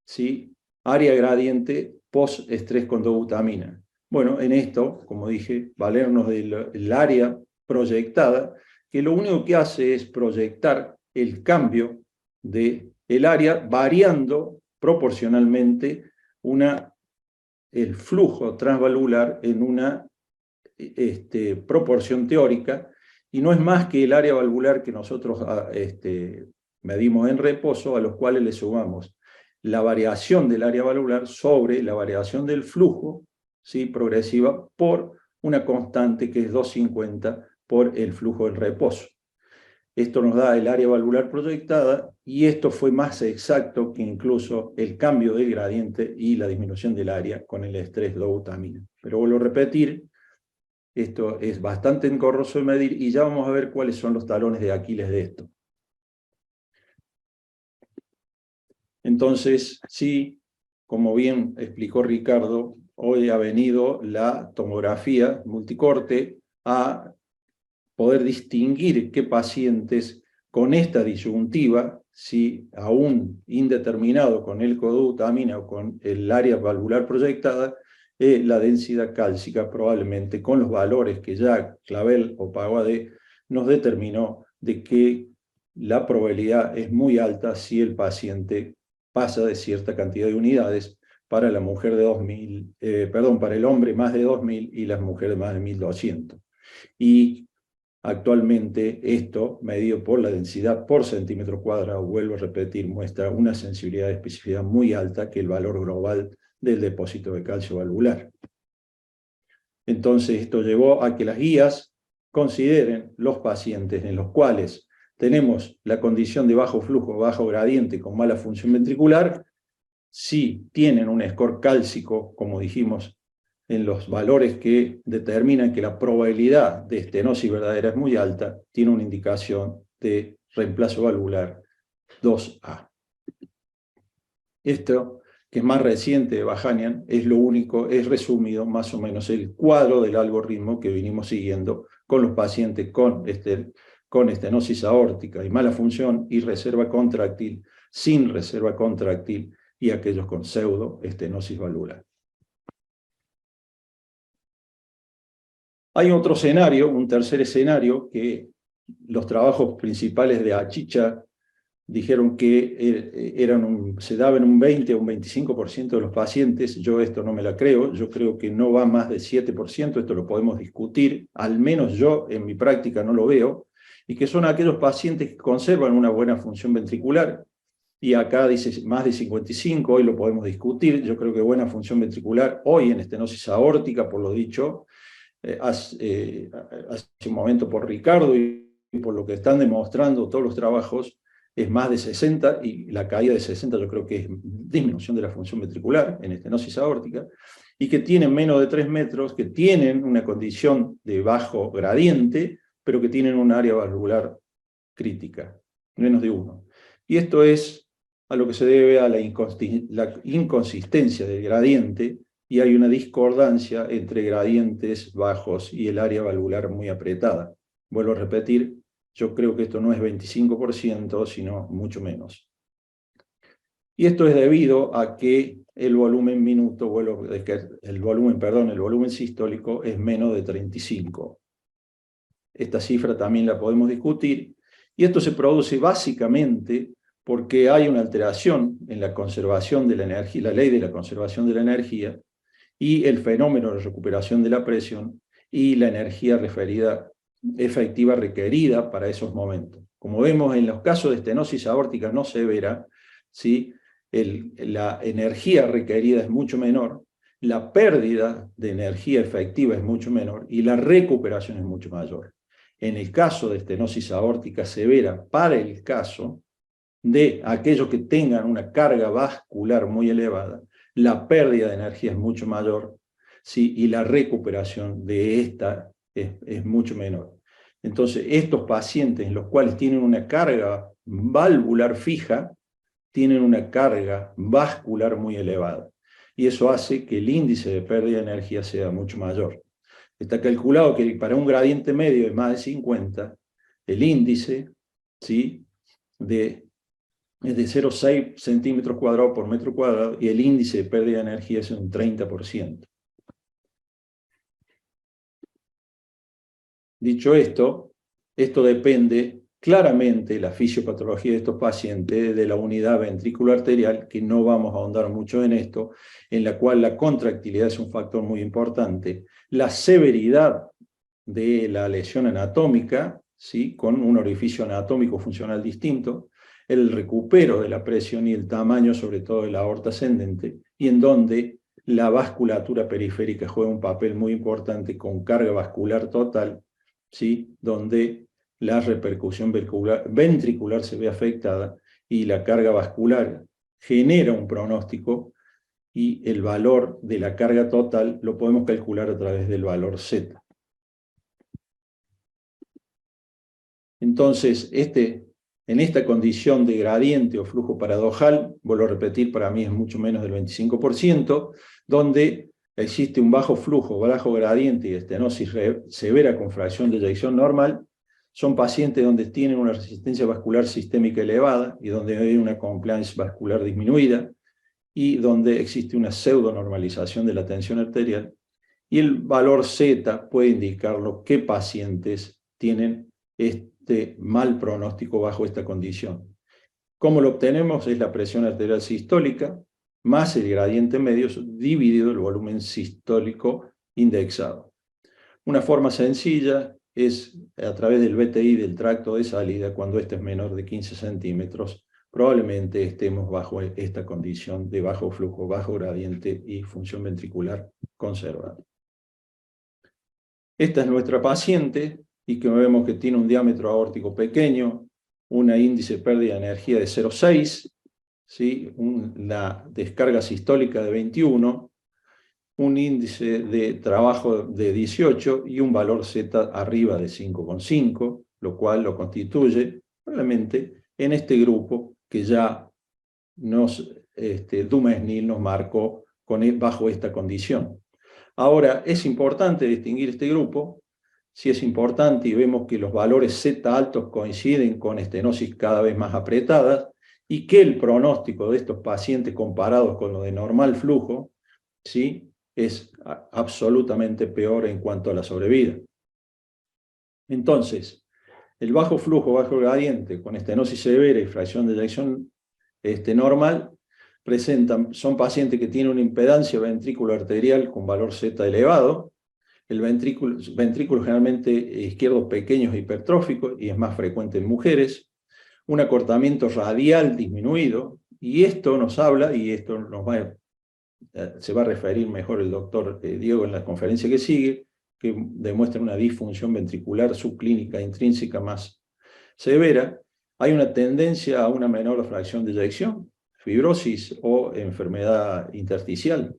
¿sí? Área gradiente post-estrés con dobutamina. Bueno, en esto, como dije, valernos del área proyectada, que lo único que hace es proyectar el cambio del área variando proporcionalmente el flujo transvalvular en una proporción teórica, y no es más que el área valvular que nosotros medimos en reposo, a los cuales le sumamos la variación del área valvular sobre la variación del flujo, ¿sí? Progresiva, por una constante que es 250 por el flujo en reposo. Esto nos da el área valvular proyectada, y esto fue más exacto que incluso el cambio del gradiente y la disminución del área con el estrés dobutamina. Pero vuelvo a repetir, esto es bastante engorroso de medir, y ya vamos a ver cuáles son los talones de Aquiles de esto. Entonces, sí, como bien explicó Ricardo, hoy ha venido la tomografía multicorte a poder distinguir qué pacientes con esta disyuntiva, si aún indeterminado con el codobutamina o con el área valvular proyectada, la densidad cálcica probablemente con los valores que ya Clavel o Paguadé nos determinó de que la probabilidad es muy alta si el paciente pasa de cierta cantidad de unidades, para la mujer de 2000, para el hombre más de 2000 y las mujeres más de 1200. Y actualmente esto, medido por la densidad por centímetro cuadrado, vuelvo a repetir, muestra una sensibilidad de especificidad muy alta, que el valor global del depósito de calcio valvular. Entonces esto llevó a que las guías consideren los pacientes en los cuales tenemos la condición de bajo flujo, bajo gradiente con mala función ventricular, si tienen un score cálcico, como dijimos, en los valores que determinan que la probabilidad de estenosis verdadera es muy alta, tiene una indicación de reemplazo valvular 2A. Esto, que es más reciente de Bajanian, es lo único, es resumido más o menos el cuadro del algoritmo que vinimos siguiendo con los pacientes con estenosis aórtica y mala función y reserva contráctil, sin reserva contráctil, y aquellos con pseudo estenosis valvular. Hay otro escenario, un tercer escenario, que los trabajos principales de Achicha dijeron que se daba en un 20 o un 25% de los pacientes. Yo esto no me la creo, yo creo que no va más de 7%, esto lo podemos discutir, al menos yo en mi práctica no lo veo, y que son aquellos pacientes que conservan una buena función ventricular, y acá dice más de 55, hoy lo podemos discutir. Yo creo que buena función ventricular hoy en estenosis aórtica, por lo dicho hace un momento por Ricardo y por lo que están demostrando todos los trabajos, es más de 60, y la caída de 60 yo creo que es disminución de la función ventricular en estenosis aórtica, y que tienen menos de 3 metros, que tienen una condición de bajo gradiente, pero que tienen un área valvular crítica, menos de 1. Y esto es a lo que se debe a la inconsistencia del gradiente, y hay una discordancia entre gradientes bajos y el área valvular muy apretada. Vuelvo a repetir, yo creo que esto no es 25%, sino mucho menos. Y esto es debido a que el volumen minuto, el volumen sistólico es menos de 35. Esta cifra también la podemos discutir, y esto se produce básicamente porque hay una alteración en la conservación de la energía, la ley de la conservación de la energía, y el fenómeno de recuperación de la presión, y la energía efectiva requerida para esos momentos. Como vemos en los casos de estenosis aórtica no severa, ¿sí? La energía requerida es mucho menor, la pérdida de energía efectiva es mucho menor y la recuperación es mucho mayor. En el caso de estenosis aórtica severa, para el caso de aquellos que tengan una carga vascular muy elevada, la pérdida de energía es mucho mayor, ¿sí? Y la recuperación de esta es mucho menor. Entonces, estos pacientes en los cuales tienen una carga valvular fija, tienen una carga vascular muy elevada. Y eso hace que el índice de pérdida de energía sea mucho mayor. Está calculado que para un gradiente medio de más de 50, el índice, ¿sí?, es de 0,6 centímetros cuadrados por metro cuadrado y el índice de pérdida de energía es un 30%. Dicho esto, esto depende claramente de la fisiopatología de estos pacientes, de la unidad ventricular arterial, que no vamos a ahondar mucho en esto, en la cual la contractilidad es un factor muy importante, la severidad de la lesión anatómica, ¿sí?, con un orificio anatómico funcional distinto, el recupero de la presión y el tamaño, sobre todo de la aorta ascendente, y en donde la vasculatura periférica juega un papel muy importante con carga vascular total, ¿sí?, donde la repercusión ventricular se ve afectada y la carga vascular genera un pronóstico y el valor de la carga total lo podemos calcular a través del valor Z. Entonces, en esta condición de gradiente o flujo paradojal, vuelvo a repetir, para mí es mucho menos del 25%, donde existe un bajo flujo, bajo gradiente y estenosis severa con fracción de eyección normal, son pacientes donde tienen una resistencia vascular sistémica elevada y donde hay una compliance vascular disminuida y donde existe una pseudonormalización de la tensión arterial, y el valor Z puede indicarlo qué pacientes tienen mal pronóstico bajo esta condición. ¿Cómo lo obtenemos? Es la presión arterial sistólica más el gradiente medio dividido el volumen sistólico indexado. Una forma sencilla es a través del BTI del tracto de salida, cuando este es menor de 15 centímetros, probablemente estemos bajo esta condición de bajo flujo, bajo gradiente y función ventricular conservada. Esta es nuestra paciente, y que vemos que tiene un diámetro aórtico pequeño, una índice de pérdida de energía de 0,6, ¿sí?, una descarga sistólica de 21, un índice de trabajo de 18 y un valor Z arriba de 5,5, lo cual lo constituye probablemente en este grupo que ya Dumesnil nos marcó bajo esta condición. Ahora, es importante distinguir este grupo. Si es importante y vemos que los valores Z altos coinciden con estenosis cada vez más apretadas y que el pronóstico de estos pacientes comparados con lo de normal flujo, ¿sí?, es absolutamente peor en cuanto a la sobrevida. Entonces, el bajo flujo, bajo gradiente, con estenosis severa y fracción de eyección normal, son pacientes que tienen una impedancia ventrículo arterial con valor Z elevado. El ventrículo generalmente izquierdo pequeño e hipertrófico y es más frecuente en mujeres. Un acortamiento radial disminuido, y esto nos habla, y esto se va a referir mejor el doctor Diego en la conferencia que sigue, que demuestra una disfunción ventricular subclínica intrínseca más severa. Hay una tendencia a una menor fracción de eyección, fibrosis o enfermedad intersticial.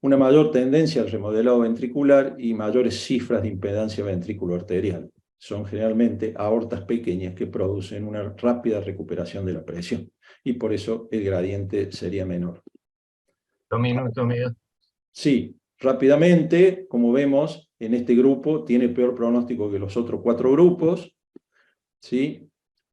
Una mayor tendencia al remodelado ventricular y mayores cifras de impedancia ventrículo-arterial. Son generalmente aortas pequeñas que producen una rápida recuperación de la presión, y por eso el gradiente sería menor. 2 minutos, Miguel. Sí, rápidamente, como vemos, en este grupo tiene peor pronóstico que los otros 4 grupos, ¿sí?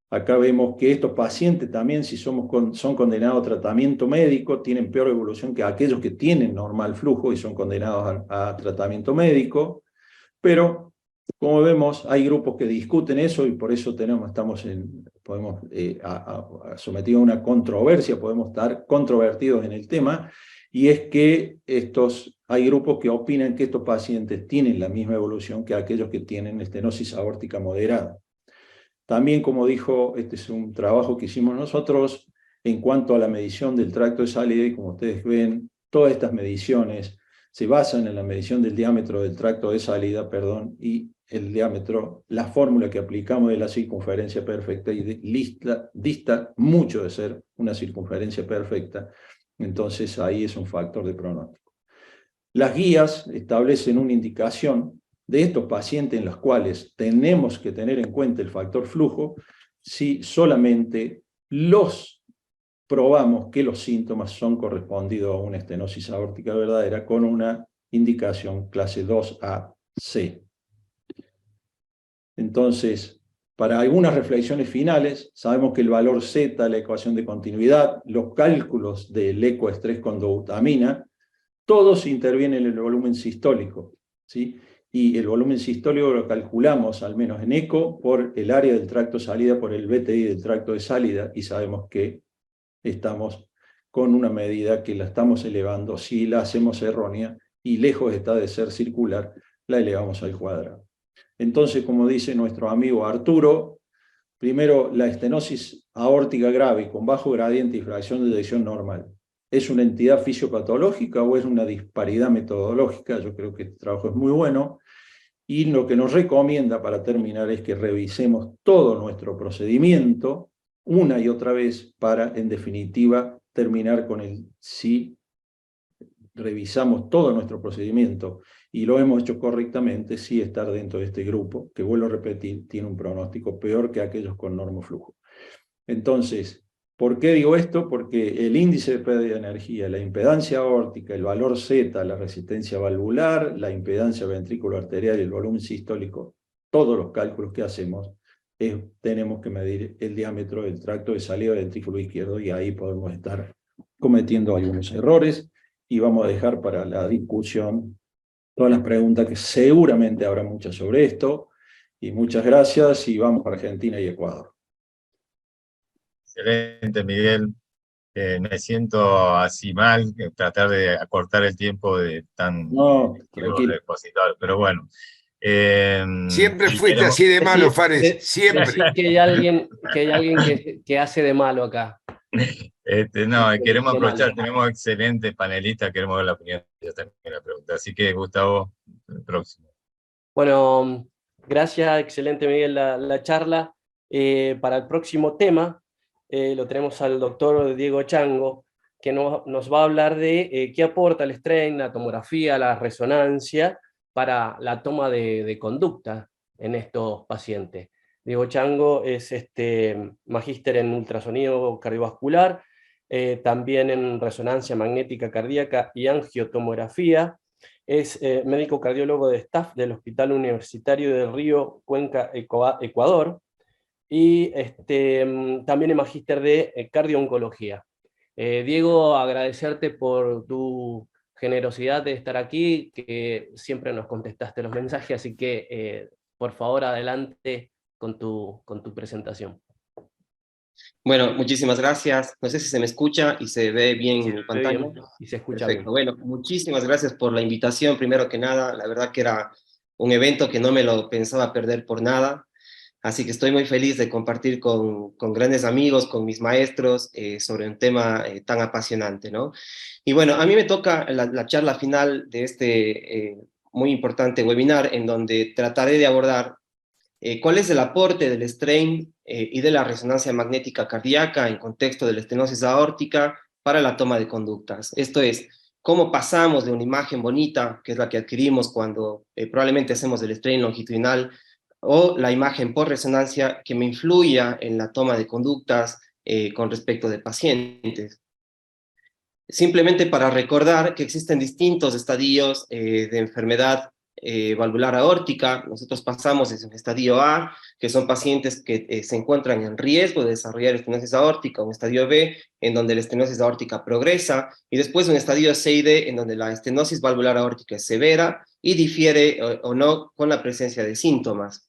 Acá vemos que estos pacientes también, si son condenados a tratamiento médico, tienen peor evolución que aquellos que tienen normal flujo y son condenados a tratamiento médico. Pero, como vemos, hay grupos que discuten eso y por eso podemos sometidos a una controversia, podemos estar controvertidos en el tema, y es que hay grupos que opinan que estos pacientes tienen la misma evolución que aquellos que tienen estenosis aórtica moderada. También, como dijo, este es un trabajo que hicimos nosotros, en cuanto a la medición del tracto de salida, y como ustedes ven, todas estas mediciones se basan en la medición del diámetro del tracto de salida, y el diámetro, la fórmula que aplicamos de la circunferencia perfecta, y dista mucho de ser una circunferencia perfecta, entonces ahí es un factor de pronóstico. Las guías establecen una indicación de estos pacientes en los cuales tenemos que tener en cuenta el factor flujo si solamente probamos que los síntomas son correspondidos a una estenosis aórtica verdadera con una indicación clase 2AC. Entonces, para algunas reflexiones finales, sabemos que el valor Z, la ecuación de continuidad, los cálculos del ecoestrés con dobutamina, todos intervienen en el volumen sistólico, ¿sí? Y el volumen sistólico lo calculamos, al menos en eco, por el área del tracto de salida, por el BTI del tracto de salida, y sabemos que estamos con una medida que la estamos elevando. Si la hacemos errónea y lejos está de ser circular, la elevamos al cuadrado. Entonces, como dice nuestro amigo Arturo, primero, la estenosis aórtica grave con bajo gradiente y fracción de eyección normal, ¿es una entidad fisiopatológica o es una disparidad metodológica? Yo creo que este trabajo es muy bueno, y lo que nos recomienda para terminar es que revisemos todo nuestro procedimiento una y otra vez para, en definitiva, terminar con el si revisamos todo nuestro procedimiento y lo hemos hecho correctamente, sí estar dentro de este grupo, que vuelvo a repetir, tiene un pronóstico peor que aquellos con normoflujo. Entonces, ¿por qué digo esto? Porque el índice de pérdida de energía, la impedancia aórtica, el valor Z, la resistencia valvular, la impedancia ventrículo-arterial y el volumen sistólico, todos los cálculos que hacemos, tenemos que medir el diámetro del tracto de salida del ventrículo izquierdo, y ahí podemos estar cometiendo algunos errores, y vamos a dejar para la discusión todas las preguntas, que seguramente habrá muchas sobre esto, y muchas gracias, y vamos para Argentina y Ecuador. Excelente, Miguel. Me siento así mal, tratar de acortar el tiempo de tan expositor, pero bueno. Siempre fuiste así de malo, Fares, siempre. Decir que hay alguien que hace de malo acá. No, queremos aprovechar, tenemos excelentes panelistas, queremos ver la opinión de ellos también en la pregunta. Así que, Gustavo, el próximo. Bueno, gracias, excelente, Miguel, la charla. Para el próximo tema, lo tenemos al doctor Diego Chango, que nos va a hablar de qué aporta el strain, la tomografía, la resonancia, para la toma de conducta en estos pacientes. Diego Chango es magíster en ultrasonido cardiovascular, también en resonancia magnética cardíaca y angiotomografía. Es médico cardiólogo de staff del Hospital Universitario del Río, Cuenca, Ecuador, y también es magíster de cardio-oncología. Diego, agradecerte por tu generosidad de estar aquí, que siempre nos contestaste los mensajes, así que por favor adelante con tu presentación. Bueno, muchísimas gracias. No sé si se me escucha y se ve bien en mi pantalla. Y se escucha Perfecto. bien. Bueno, muchísimas gracias por la invitación, primero que nada. La verdad que era un evento que no me lo pensaba perder por nada. Así que estoy muy feliz de compartir con grandes amigos, con mis maestros, sobre un tema tan apasionante, ¿no? Y bueno, a mí me toca la charla final de este muy importante webinar, en donde trataré de abordar cuál es el aporte del strain y de la resonancia magnética cardíaca en contexto de la estenosis aórtica para la toma de conductas. Esto es, cómo pasamos de una imagen bonita, que es la que adquirimos cuando probablemente hacemos el strain longitudinal, o la imagen por resonancia que me influya en la toma de conductas con respecto de pacientes. Simplemente para recordar que existen distintos estadios de enfermedad valvular aórtica. Nosotros pasamos desde un estadio A, que son pacientes que se encuentran en riesgo de desarrollar estenosis aórtica, un estadio B, en donde la estenosis aórtica progresa, y después un estadio C y D, en donde la estenosis valvular aórtica es severa y difiere o no con la presencia de síntomas.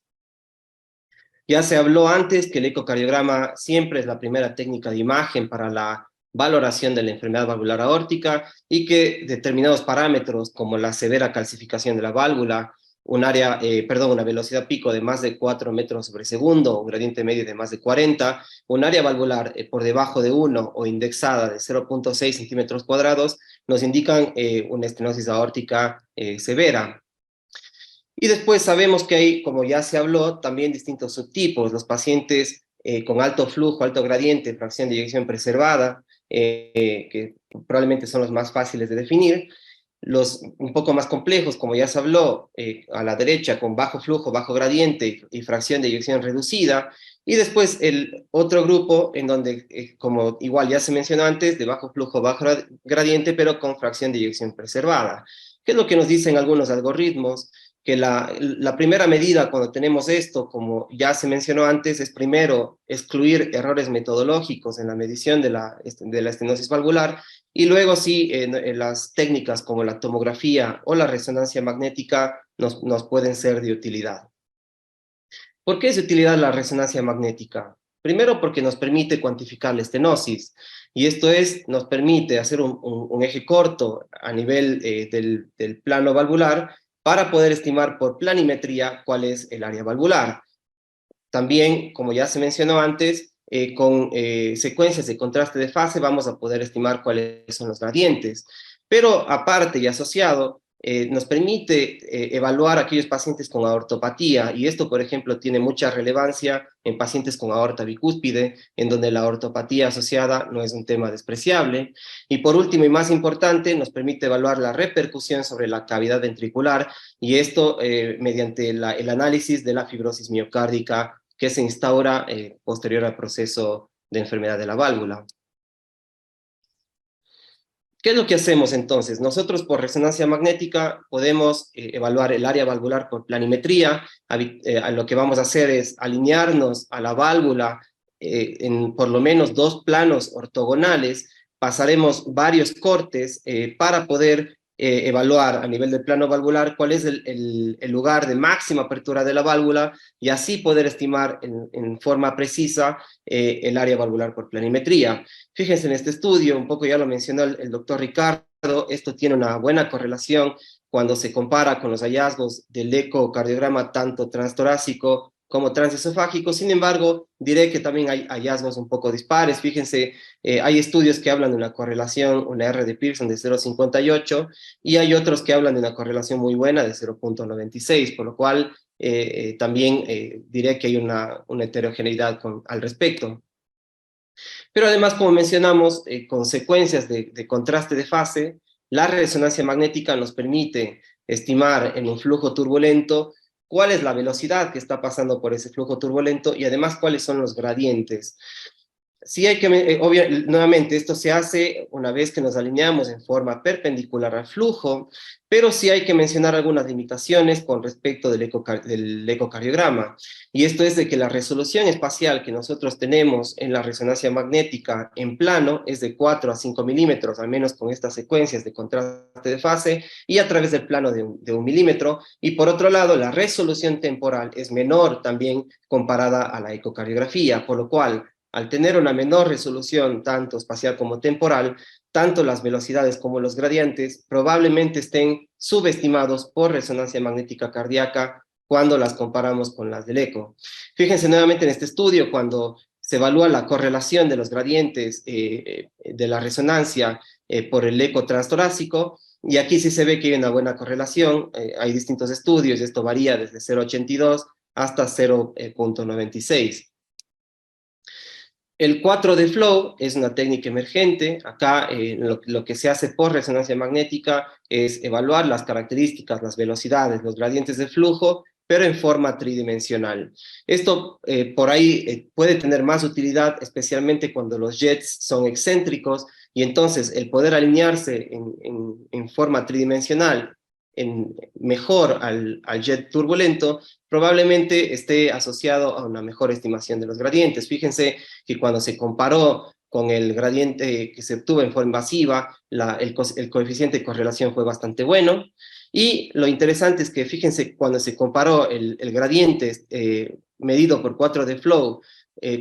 Ya se habló antes que el ecocardiograma siempre es la primera técnica de imagen para la valoración de la enfermedad valvular aórtica, y que determinados parámetros como la severa calcificación de la válvula una velocidad pico de más de 4 metros sobre segundo, un gradiente medio de más de 40, un área valvular por debajo de 1 o indexada de 0.6 centímetros cuadrados, nos indican una estenosis aórtica severa. Y después sabemos que hay, como ya se habló, también distintos subtipos. Los pacientes con alto flujo, alto gradiente, fracción de eyección preservada, que probablemente son los más fáciles de definir. Los un poco más complejos, como ya se habló, a la derecha con bajo flujo, bajo gradiente y fracción de eyección reducida. Y después el otro grupo en donde, como igual ya se mencionó antes, de bajo flujo, bajo gradiente, pero con fracción de eyección preservada. ¿Qué es lo que nos dicen algunos algoritmos? Que la primera medida cuando tenemos esto, como ya se mencionó antes, es primero excluir errores metodológicos en la medición de la estenosis valvular, y luego sí, las técnicas como la tomografía o la resonancia magnética nos pueden ser de utilidad. ¿Por qué es de utilidad la resonancia magnética? Primero porque nos permite cuantificar la estenosis, y esto nos permite hacer un eje corto a nivel del plano valvular, para poder estimar por planimetría cuál es el área valvular. También, como ya se mencionó antes, con secuencias de contraste de fase vamos a poder estimar cuáles son los gradientes. Pero aparte y asociado, nos permite evaluar a aquellos pacientes con aortopatía, y esto, por ejemplo, tiene mucha relevancia en pacientes con aorta bicúspide, en donde la aortopatía asociada no es un tema despreciable. Y por último y más importante, nos permite evaluar la repercusión sobre la cavidad ventricular, y esto mediante el análisis de la fibrosis miocárdica que se instaura posterior al proceso de enfermedad de la válvula. ¿Qué es lo que hacemos entonces? Nosotros por resonancia magnética podemos evaluar el área valvular por planimetría. Lo que vamos a hacer es alinearnos a la válvula en por lo menos 2 planos ortogonales. Pasaremos varios cortes para poder evaluar a nivel del plano valvular cuál es el lugar de máxima apertura de la válvula, y así poder estimar en forma precisa el área valvular por planimetría. Fíjense en este estudio, un poco ya lo mencionó el doctor Ricardo, esto tiene una buena correlación cuando se compara con los hallazgos del ecocardiograma tanto transtorácico como transesofágico. Sin embargo, diré que también hay hallazgos un poco dispares. Fíjense, hay estudios que hablan de una correlación, una R de Pearson de 0,58, y hay otros que hablan de una correlación muy buena de 0,96, por lo cual también diré que hay una heterogeneidad al respecto. Pero además, como mencionamos, con secuencias de contraste de fase, la resonancia magnética nos permite estimar en un flujo turbulento cuál es la velocidad que está pasando por ese flujo turbulento, y además cuáles son los gradientes. Sí hay que, nuevamente, esto se hace una vez que nos alineamos en forma perpendicular al flujo, pero sí hay que mencionar algunas limitaciones con respecto del ecocardiograma. Y esto es de que la resolución espacial que nosotros tenemos en la resonancia magnética en plano es de 4 a 5 milímetros, al menos con estas secuencias de contraste de fase, y a través del plano de 1 milímetro. Y por otro lado, la resolución temporal es menor también comparada a la ecocardiografía, por lo cual, al tener una menor resolución, tanto espacial como temporal, tanto las velocidades como los gradientes probablemente estén subestimados por resonancia magnética cardíaca cuando las comparamos con las del eco. Fíjense nuevamente en este estudio, cuando se evalúa la correlación de los gradientes de la resonancia por el eco transtorácico, y aquí sí se ve que hay una buena correlación. Hay distintos estudios, y esto varía desde 0,82 hasta 0,96. El 4D Flow es una técnica emergente. Acá lo que se hace por resonancia magnética es evaluar las características, las velocidades, los gradientes de flujo, pero en forma tridimensional. Esto por ahí puede tener más utilidad, especialmente cuando los jets son excéntricos, y entonces el poder alinearse en forma tridimensional mejor al jet turbulento, probablemente esté asociado a una mejor estimación de los gradientes. Fíjense que cuando se comparó con el gradiente que se obtuvo en forma invasiva, el coeficiente de correlación fue bastante bueno. Y lo interesante es que, fíjense, cuando se comparó el gradiente medido por 4D Flow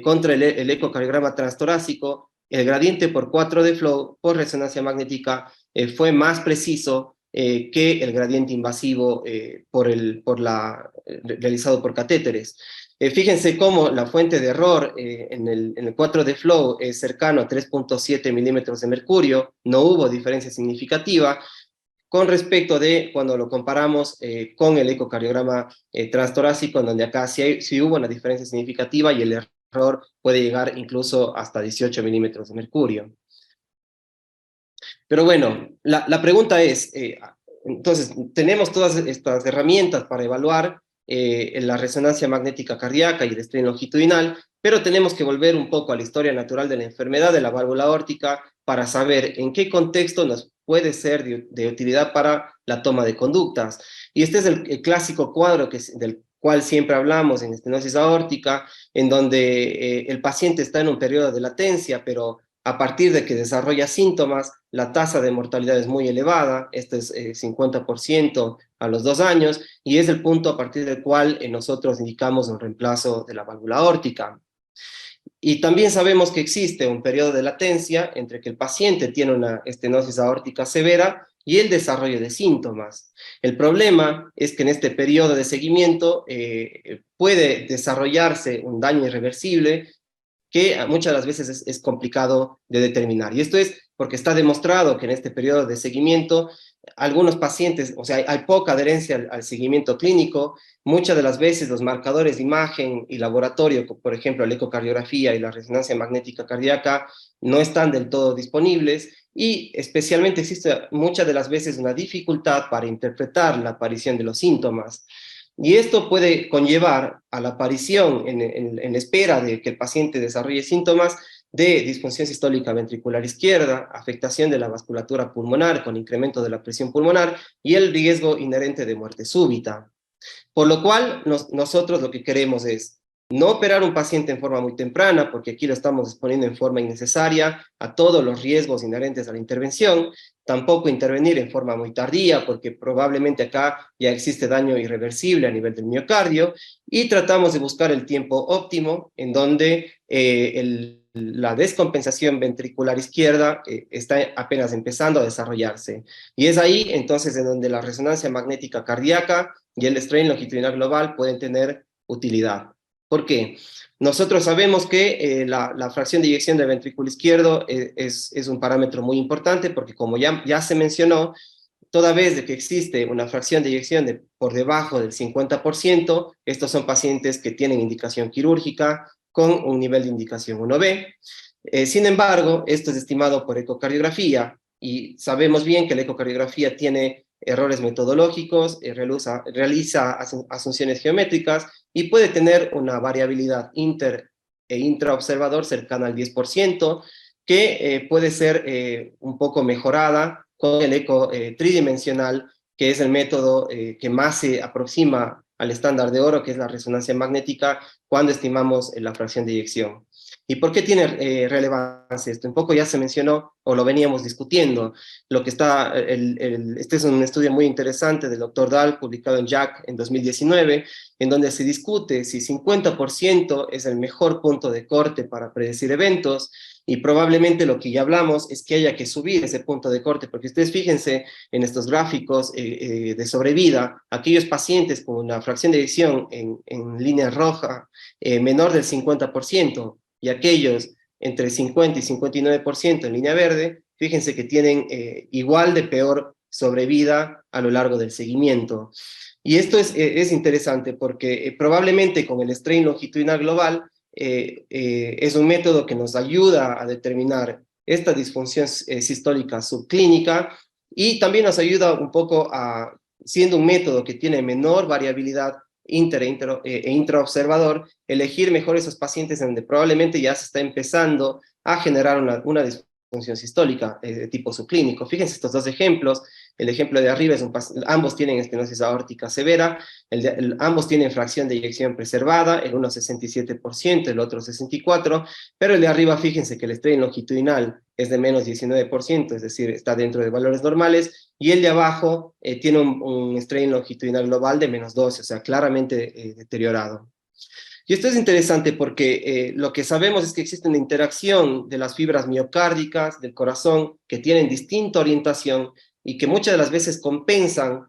contra el ecocardiograma transtorácico, el gradiente por 4D Flow por resonancia magnética fue más preciso que el gradiente invasivo realizado por catéteres. Fíjense cómo la fuente de error en el 4D Flow es cercano a 3.7 milímetros de mercurio, no hubo diferencia significativa, con respecto de cuando lo comparamos con el ecocardiograma transtorácico, en donde acá sí hubo una diferencia significativa y el error puede llegar incluso hasta 18 milímetros de mercurio. Pero bueno, la pregunta es, entonces, tenemos todas estas herramientas para evaluar la resonancia magnética cardíaca y el strain longitudinal, pero tenemos que volver un poco a la historia natural de la enfermedad de la válvula aórtica para saber en qué contexto nos puede ser de utilidad para la toma de conductas. Y este es el clásico cuadro del cual siempre hablamos en estenosis aórtica, en donde el paciente está en un periodo de latencia, pero a partir de que desarrolla síntomas, la tasa de mortalidad es muy elevada, este es 50% a los 2 años, y es el punto a partir del cual nosotros indicamos un reemplazo de la válvula aórtica. Y también sabemos que existe un periodo de latencia entre que el paciente tiene una estenosis aórtica severa y el desarrollo de síntomas. El problema es que en este periodo de seguimiento puede desarrollarse un daño irreversible que muchas de las veces es complicado de determinar. Y esto es porque está demostrado que en este periodo de seguimiento algunos pacientes, o sea, hay poca adherencia al seguimiento clínico, muchas de las veces los marcadores de imagen y laboratorio, por ejemplo la ecocardiografía y la resonancia magnética cardíaca, no están del todo disponibles, y especialmente existe muchas de las veces una dificultad para interpretar la aparición de los síntomas. Y esto puede conllevar a la aparición, en espera de que el paciente desarrolle síntomas, de disfunción sistólica ventricular izquierda, afectación de la vasculatura pulmonar con incremento de la presión pulmonar y el riesgo inherente de muerte súbita. Por lo cual, nosotros lo que queremos es no operar un paciente en forma muy temprana, porque aquí lo estamos exponiendo en forma innecesaria a todos los riesgos inherentes a la intervención, tampoco intervenir en forma muy tardía, porque probablemente acá ya existe daño irreversible a nivel del miocardio, y tratamos de buscar el tiempo óptimo en donde la descompensación ventricular izquierda está apenas empezando a desarrollarse. Y es ahí entonces en donde la resonancia magnética cardíaca y el strain longitudinal global pueden tener utilidad. ¿Por qué? Nosotros sabemos que la fracción de eyección del ventrículo izquierdo es un parámetro muy importante, porque como ya se mencionó, toda vez de que existe una fracción de eyección por debajo del 50%, estos son pacientes que tienen indicación quirúrgica con un nivel de indicación 1B. Sin embargo, esto es estimado por ecocardiografía, y sabemos bien que la ecocardiografía tiene errores metodológicos, realiza asunciones geométricas y puede tener una variabilidad inter e intraobservador cercana al 10%, que puede ser un poco mejorada con el eco tridimensional, que es el método que más se aproxima al estándar de oro, que es la resonancia magnética, cuando estimamos la fracción de eyección. ¿Y por qué tiene relevancia esto? Un poco ya se mencionó, o lo veníamos discutiendo, lo que está, este es un estudio muy interesante del Dr. Dahl, publicado en JACC en 2019, en donde se discute si 50% es el mejor punto de corte para predecir eventos, y probablemente lo que ya hablamos es que haya que subir ese punto de corte, porque ustedes fíjense en estos gráficos de sobrevida, aquellos pacientes con una fracción de eyección en línea roja menor del 50%, y aquellos entre 50 y 59% en línea verde, fíjense que tienen igual de peor sobrevida a lo largo del seguimiento. Y esto es interesante porque probablemente con el strain longitudinal global es un método que nos ayuda a determinar esta disfunción sistólica subclínica, y también nos ayuda un poco siendo un método que tiene menor variabilidad e intraobservador, elegir mejor esos pacientes donde probablemente ya se está empezando a generar una disfunción sistólica de tipo subclínico. Fíjense estos dos ejemplos. El ejemplo de arriba ambos tienen estenosis aórtica severa, ambos tienen fracción de eyección preservada, el uno 67%, el otro 64%, pero el de arriba, fíjense que el strain longitudinal es de menos 19%, es decir, está dentro de valores normales, y el de abajo tiene un strain longitudinal global de menos 12, o sea, claramente deteriorado. Y esto es interesante porque lo que sabemos es que existe una interacción de las fibras miocárdicas del corazón que tienen distinta orientación y que muchas de las veces compensan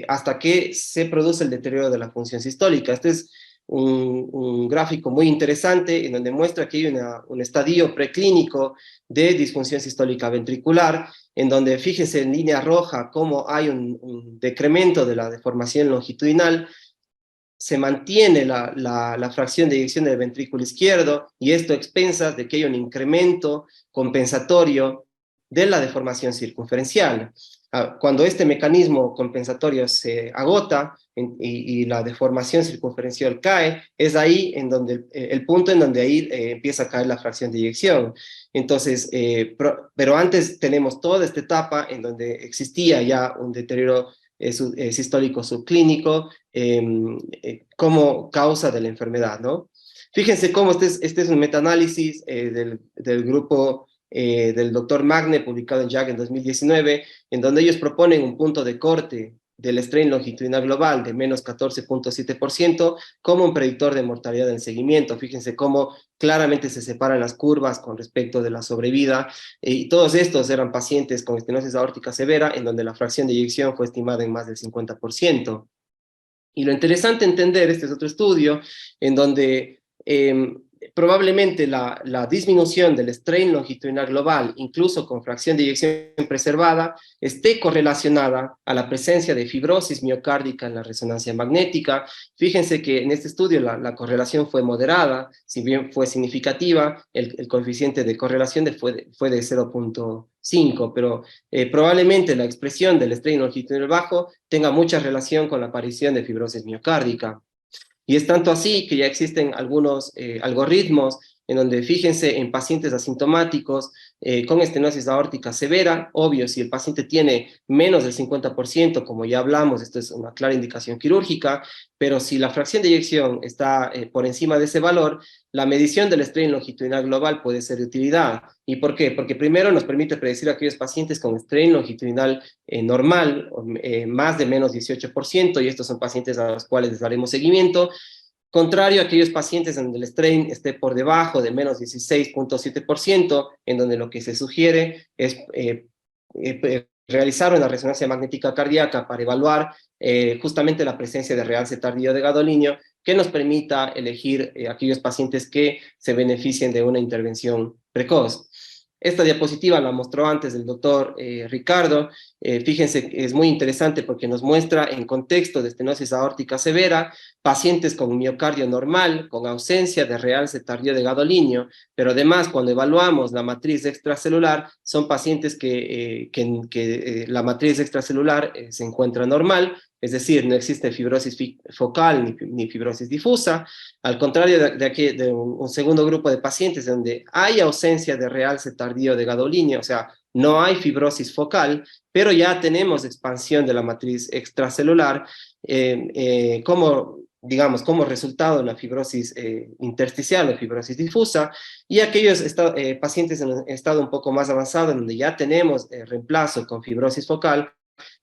hasta que se produce el deterioro de la función sistólica. Este es un gráfico muy interesante en donde muestra que hay un estadio preclínico de disfunción sistólica ventricular, en donde fíjese en línea roja cómo hay un decremento de la deformación longitudinal, se mantiene la fracción de eyección del ventrículo izquierdo, y esto a expensas de que hay un incremento compensatorio de la deformación circunferencial. Cuando este mecanismo compensatorio se agota y la deformación circunferencial cae, es ahí en donde el punto en donde ahí empieza a caer la fracción de eyección. Entonces, pero antes tenemos toda esta etapa en donde existía ya un deterioro sistólico subclínico como causa de la enfermedad, ¿no? Fíjense cómo este es un metaanálisis del grupo del doctor Magne, publicado en JACC en 2019, en donde ellos proponen un punto de corte del strain longitudinal global de menos 14.7% como un predictor de mortalidad en seguimiento. Fíjense cómo claramente se separan las curvas con respecto de la sobrevida, y todos estos eran pacientes con estenosis aórtica severa, en donde la fracción de eyección fue estimada en más del 50%. Y lo interesante entender, este es otro estudio, en donde probablemente la disminución del strain longitudinal global, incluso con fracción de eyección preservada, esté correlacionada a la presencia de fibrosis miocárdica en la resonancia magnética. Fíjense que en este estudio la correlación fue moderada, si bien fue significativa, el coeficiente de correlación fue de 0.5, pero probablemente la expresión del strain longitudinal bajo tenga mucha relación con la aparición de fibrosis miocárdica. Y es tanto así que ya existen algunos algoritmos en donde, fíjense, en pacientes asintomáticos con estenosis aórtica severa, obvio, si el paciente tiene menos del 50%, como ya hablamos, esto es una clara indicación quirúrgica, pero si la fracción de eyección está por encima de ese valor, la medición del strain longitudinal global puede ser de utilidad. ¿Y por qué? Porque primero nos permite predecir a aquellos pacientes con strain longitudinal normal, más de menos 18%, y estos son pacientes a los cuales les daremos seguimiento, contrario a aquellos pacientes donde el strain esté por debajo de menos 16.7%, en donde lo que se sugiere es realizar una resonancia magnética cardíaca para evaluar justamente la presencia de realce tardío de gadolinio, que nos permita elegir aquellos pacientes que se beneficien de una intervención precoz. Esta diapositiva la mostró antes el doctor Ricardo. Fíjense, es muy interesante porque nos muestra en contexto de estenosis aórtica severa, pacientes con miocardio normal, con ausencia de realce tardío de gadolinio, pero además cuando evaluamos la matriz extracelular, son pacientes que la matriz extracelular se encuentra normal, es decir, no existe fibrosis focal ni fibrosis difusa, al contrario de un segundo grupo de pacientes donde hay ausencia de realce tardío de gadolinio, o sea, no hay fibrosis focal, pero ya tenemos expansión de la matriz extracelular como resultado de una fibrosis intersticial o fibrosis difusa, y aquellos pacientes en estado un poco más avanzado, donde ya tenemos reemplazo con fibrosis focal,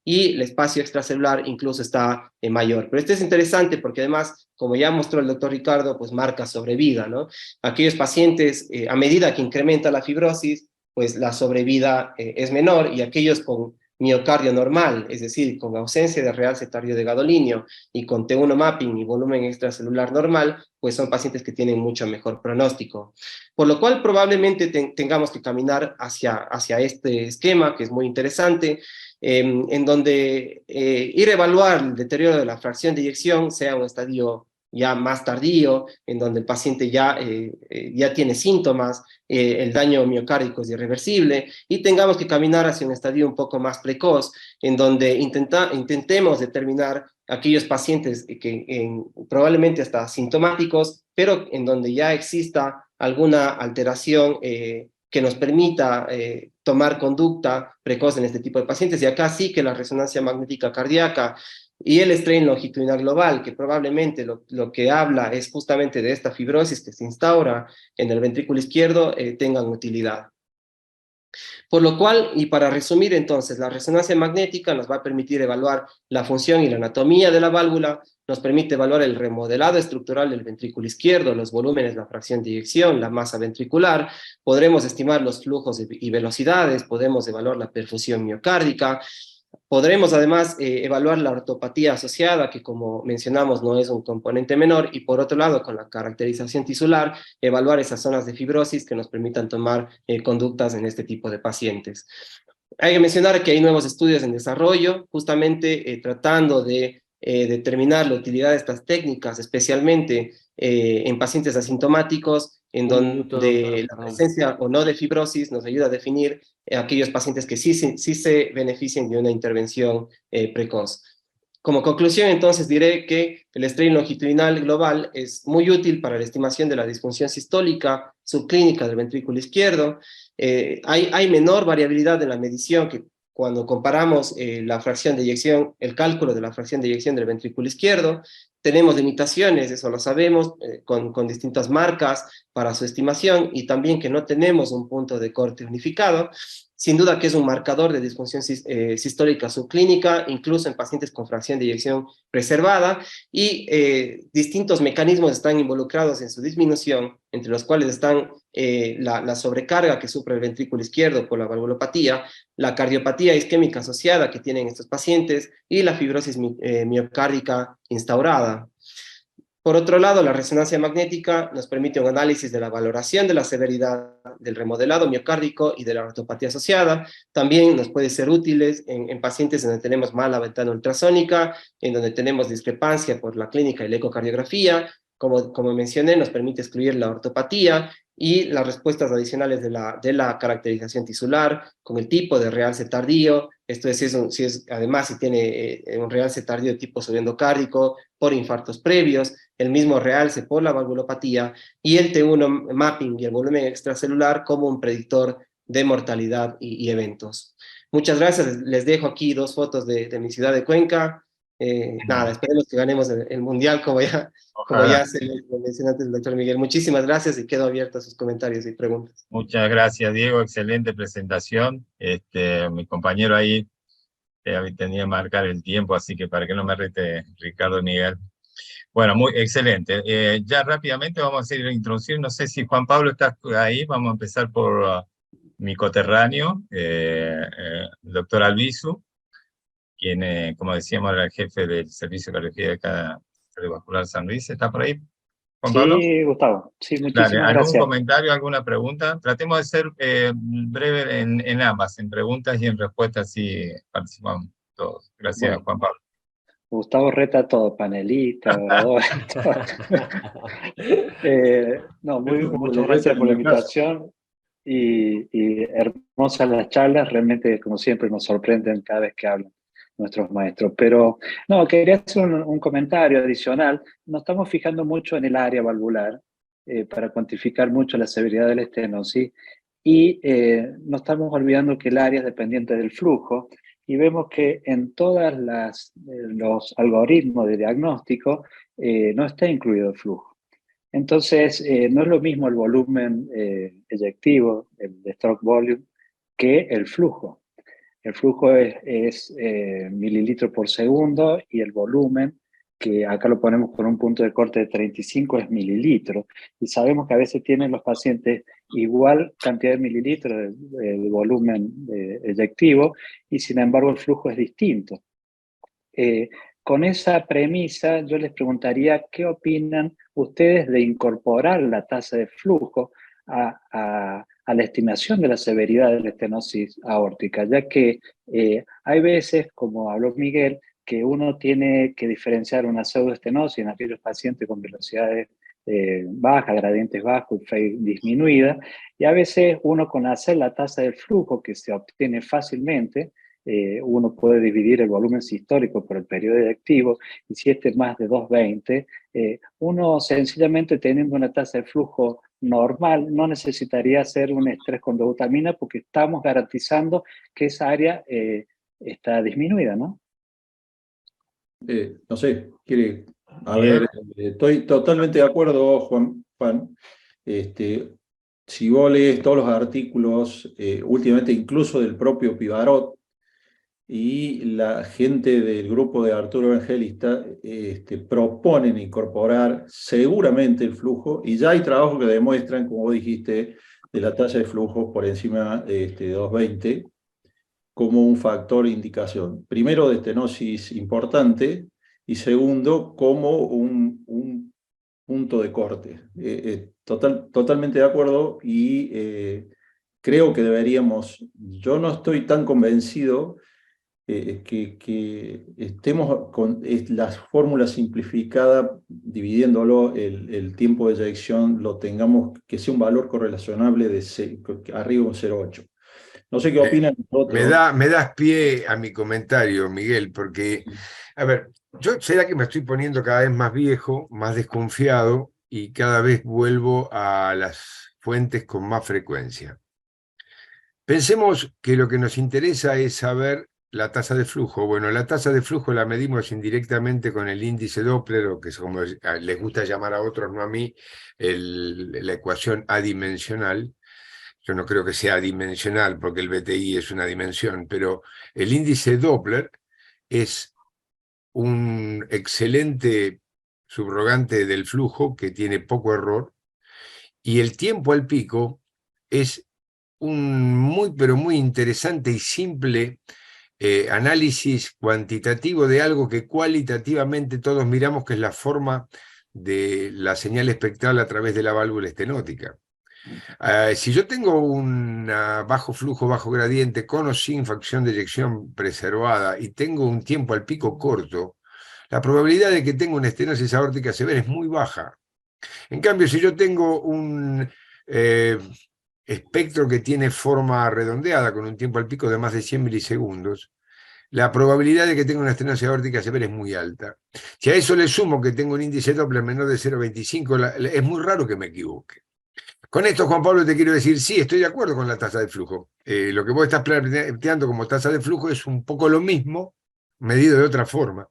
y el espacio extracelular incluso está mayor. Pero esto es interesante porque además, como ya mostró el doctor Ricardo, pues marca sobrevida, ¿no? Aquellos pacientes, a medida que incrementa la fibrosis, pues la sobrevida es menor, y aquellos con miocardio normal, es decir, con ausencia de realce tardío de gadolinio y con T1 mapping y volumen extracelular normal, pues son pacientes que tienen mucho mejor pronóstico. Por lo cual probablemente tengamos que caminar hacia este esquema, que es muy interesante, en donde ir a evaluar el deterioro de la fracción de eyección sea un estadio ya más tardío, en donde el paciente ya tiene síntomas, el daño miocárdico es irreversible, y tengamos que caminar hacia un estadio un poco más precoz, en donde intentemos determinar aquellos pacientes que probablemente hasta asintomáticos, pero en donde ya exista alguna alteración que nos permita tomar conducta precoz en este tipo de pacientes. Y acá sí que la resonancia magnética cardíaca y el strain longitudinal global, que probablemente lo que habla es justamente de esta fibrosis que se instaura en el ventrículo izquierdo, tengan utilidad. Por lo cual, y para resumir entonces, la resonancia magnética nos va a permitir evaluar la función y la anatomía de la válvula, nos permite evaluar el remodelado estructural del ventrículo izquierdo, los volúmenes, la fracción de eyección, la masa ventricular, podremos estimar los flujos y velocidades, podemos evaluar la perfusión miocárdica, podremos además evaluar la ortopatía asociada, que como mencionamos no es un componente menor, y por otro lado, con la caracterización tisular, evaluar esas zonas de fibrosis que nos permitan tomar conductas en este tipo de pacientes. Hay que mencionar que hay nuevos estudios en desarrollo, justamente tratando de determinar la utilidad de estas técnicas, especialmente en pacientes asintomáticos, en donde la presencia o no de fibrosis nos ayuda a definir aquellos pacientes que sí se beneficien de una intervención precoz. Como conclusión, entonces, diré que el strain longitudinal global es muy útil para la estimación de la disfunción sistólica subclínica del ventrículo izquierdo. Hay menor variabilidad en la medición que cuando comparamos la fracción de eyección, el cálculo de la fracción de eyección del ventrículo izquierdo. Tenemos limitaciones, eso lo sabemos, con distintas marcas para su estimación, y también que no tenemos un punto de corte unificado. Sin duda que es un marcador de disfunción sistólica subclínica, incluso en pacientes con fracción de eyección preservada, y distintos mecanismos están involucrados en su disminución, entre los cuales están la sobrecarga que sufre el ventrículo izquierdo por la valvulopatía, la cardiopatía isquémica asociada que tienen estos pacientes, y la fibrosis miocárdica instaurada. Por otro lado, la resonancia magnética nos permite un análisis de la valoración de la severidad del remodelado miocárdico y de la ortopatía asociada. También nos puede ser útiles en pacientes donde tenemos mala ventana ultrasónica, en donde tenemos discrepancia por la clínica y la ecocardiografía. Como mencioné, nos permite excluir la ortopatía y las respuestas adicionales de la caracterización tisular, con el tipo de realce tardío, esto es, además si tiene un realce tardío de tipo subendocárdico, por infartos previos, el mismo realce por la valvulopatía, y el T1 mapping y el volumen extracelular como un predictor de mortalidad y eventos. Muchas gracias, les dejo aquí 2 fotos de mi ciudad de Cuenca. Nada, esperemos que ganemos el mundial como ya se lo mencionó antes el doctor Miguel. Muchísimas gracias y quedo abierto a sus comentarios y preguntas. Muchas gracias, Diego. Excelente presentación. Mi compañero ahí tenía que marcar el tiempo, así que para que no me rete Ricardo y Miguel. Bueno, muy excelente. Ya rápidamente vamos a introducir, no sé si Juan Pablo está ahí, vamos a empezar por mi coterráneo, el doctor Albizu, quien, como decíamos, era el jefe del Servicio de Cardiología Cardiovascular San Luis. ¿Está por ahí, Juan Pablo? Sí, Gustavo. Sí, Dale, muchísimas ¿algún gracias. comentario, alguna pregunta? Tratemos de ser breve en ambas, en preguntas y en respuestas, si participamos todos. Gracias, Bueno, Juan Pablo. Gustavo reta a todo, panelista, orador. No, muchas gracias por la invitación y hermosas las charlas, realmente como siempre nos sorprenden cada vez que hablan nuestros maestros. Pero no, quería hacer un comentario adicional. Nos estamos fijando mucho en el área valvular para cuantificar mucho la severidad de la estenosis y no estamos olvidando que el área es dependiente del flujo. Y vemos que en todos los algoritmos de diagnóstico no está incluido el flujo. Entonces, no es lo mismo el volumen eyectivo, el stroke volume, que el flujo. El flujo es mililitros por segundo y el volumen, que acá lo ponemos con un punto de corte de 35, es mililitros. Y sabemos que a veces tienen los pacientes igual cantidad de mililitros de volumen eyectivo y sin embargo el flujo es distinto. Con esa premisa yo les preguntaría qué opinan ustedes de incorporar la tasa de flujo a la estimación de la severidad de la estenosis aórtica, ya que hay veces, como habló Miguel, que uno tiene que diferenciar una pseudoestenosis en aquellos pacientes con velocidades bajas, gradientes bajos y phase disminuida, y a veces uno con hacer la tasa de flujo que se obtiene fácilmente, uno puede dividir el volumen sistólico por el periodo eyectivo, y si este es más de 220, uno sencillamente teniendo una tasa de flujo normal no necesitaría hacer un estrés con dobutamina porque estamos garantizando que esa área está disminuida, ¿no? No sé, a ver, estoy totalmente de acuerdo, Juan. si vos lees todos los artículos, últimamente incluso del propio Pivarot, y la gente del grupo de Arturo Evangelista proponen incorporar seguramente el flujo, y ya hay trabajos que demuestran, como vos dijiste, de la tasa de flujo por encima de 220 como un factor de indicación. Primero, de estenosis importante, y segundo, como un punto de corte. Totalmente de acuerdo, y creo que deberíamos, yo no estoy tan convencido que estemos con la fórmula simplificada, dividiéndolo el tiempo de eyección, lo tengamos que sea un valor correlacionable de arriba de un 0,8. No sé qué opinan otros. Me das pie a mi comentario, Miguel, porque, a ver, yo será que me estoy poniendo cada vez más viejo, más desconfiado, y cada vez vuelvo a las fuentes con más frecuencia. Pensemos que lo que nos interesa es saber la tasa de flujo. Bueno, la tasa de flujo la medimos indirectamente con el índice Doppler, o que es como les gusta llamar a otros, no a mí, la ecuación adimensional. Yo no creo que sea adimensional porque el BTI es una dimensión, pero el índice Doppler es un excelente subrogante del flujo que tiene poco error, y el tiempo al pico es un pero muy interesante y simple análisis cuantitativo de algo que cualitativamente todos miramos, que es la forma de la señal espectral a través de la válvula estenótica. Si yo tengo un bajo flujo, bajo gradiente, con o sin fracción de eyección preservada, y tengo un tiempo al pico corto, la probabilidad de que tenga una estenosis aórtica severa es muy baja. En cambio, si yo tengo un espectro que tiene forma redondeada, con un tiempo al pico de más de 100 milisegundos, la probabilidad de que tenga una estenosis aórtica severa es muy alta. Si a eso le sumo que tengo un índice Doppler menor de 0,25, es muy raro que me equivoque. Con esto, Juan Pablo, te quiero decir, sí, estoy de acuerdo con la tasa de flujo. Lo que vos estás planteando como tasa de flujo es un poco lo mismo, medido de otra forma,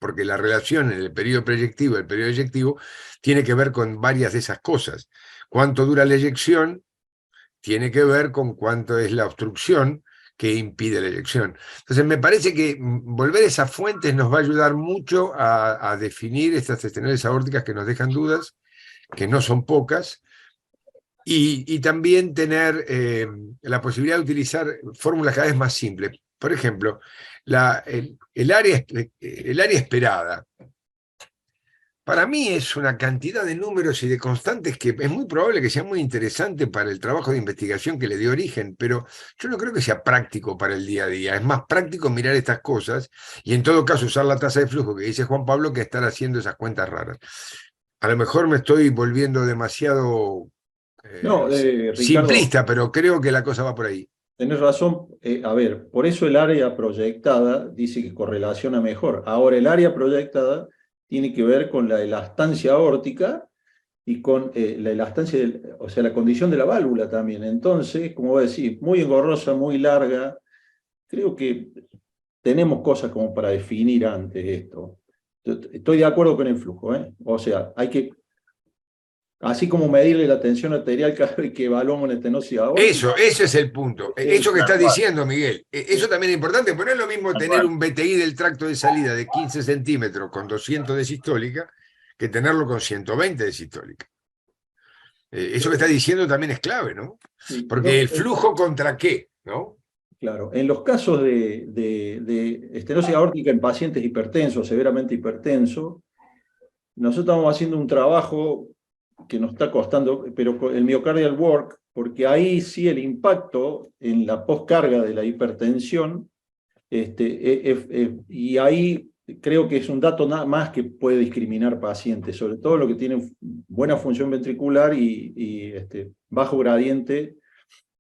porque la relación en el periodo proyectivo y el periodo eyectivo tiene que ver con varias de esas cosas. Cuánto dura la eyección tiene que ver con cuánto es la obstrucción que impide la eyección. Entonces, me parece que volver a esas fuentes nos va a ayudar mucho a definir estas estenosis aórticas que nos dejan dudas, que no son pocas, y también tener la posibilidad de utilizar fórmulas cada vez más simples. Por ejemplo, el área esperada, para mí es una cantidad de números y de constantes que es muy probable que sea muy interesante para el trabajo de investigación que le dio origen, pero yo no creo que sea práctico para el día a día. Es más práctico mirar estas cosas y en todo caso usar la tasa de flujo que dice Juan Pablo que estar haciendo esas cuentas raras. A lo mejor me estoy volviendo demasiado Ricardo, simplista, pero creo que la cosa va por ahí. Tenés razón. A ver, por eso el área proyectada dice que correlaciona mejor. Ahora, el área proyectada tiene que ver con la elastancia aórtica y con la elastancia, o sea, la condición de la válvula también. Entonces, como voy a decir, muy engorrosa, muy larga. Creo que tenemos cosas como para definir antes esto. Estoy de acuerdo con el flujo, ¿eh? O sea, hay que, así como medirle la tensión arterial cada vez que evaluamos la estenosis aórtica. Eso es el punto. Eso que estás diciendo, Miguel. Eso también es importante, pero no es lo mismo tener un BTI del tracto de salida de 15 centímetros con 200 de sistólica que tenerlo con 120 de sistólica. Eso que estás diciendo también es clave, ¿no? Porque el flujo contra qué, ¿no? Claro, en los casos de estenosis aórtica en pacientes hipertensos, severamente hipertensos, nosotros estamos haciendo un trabajo que nos está costando, pero el myocardial work, porque ahí sí el impacto en la postcarga de la hipertensión, y ahí creo que es un dato nada más que puede discriminar pacientes, sobre todo los que tienen buena función ventricular y bajo gradiente.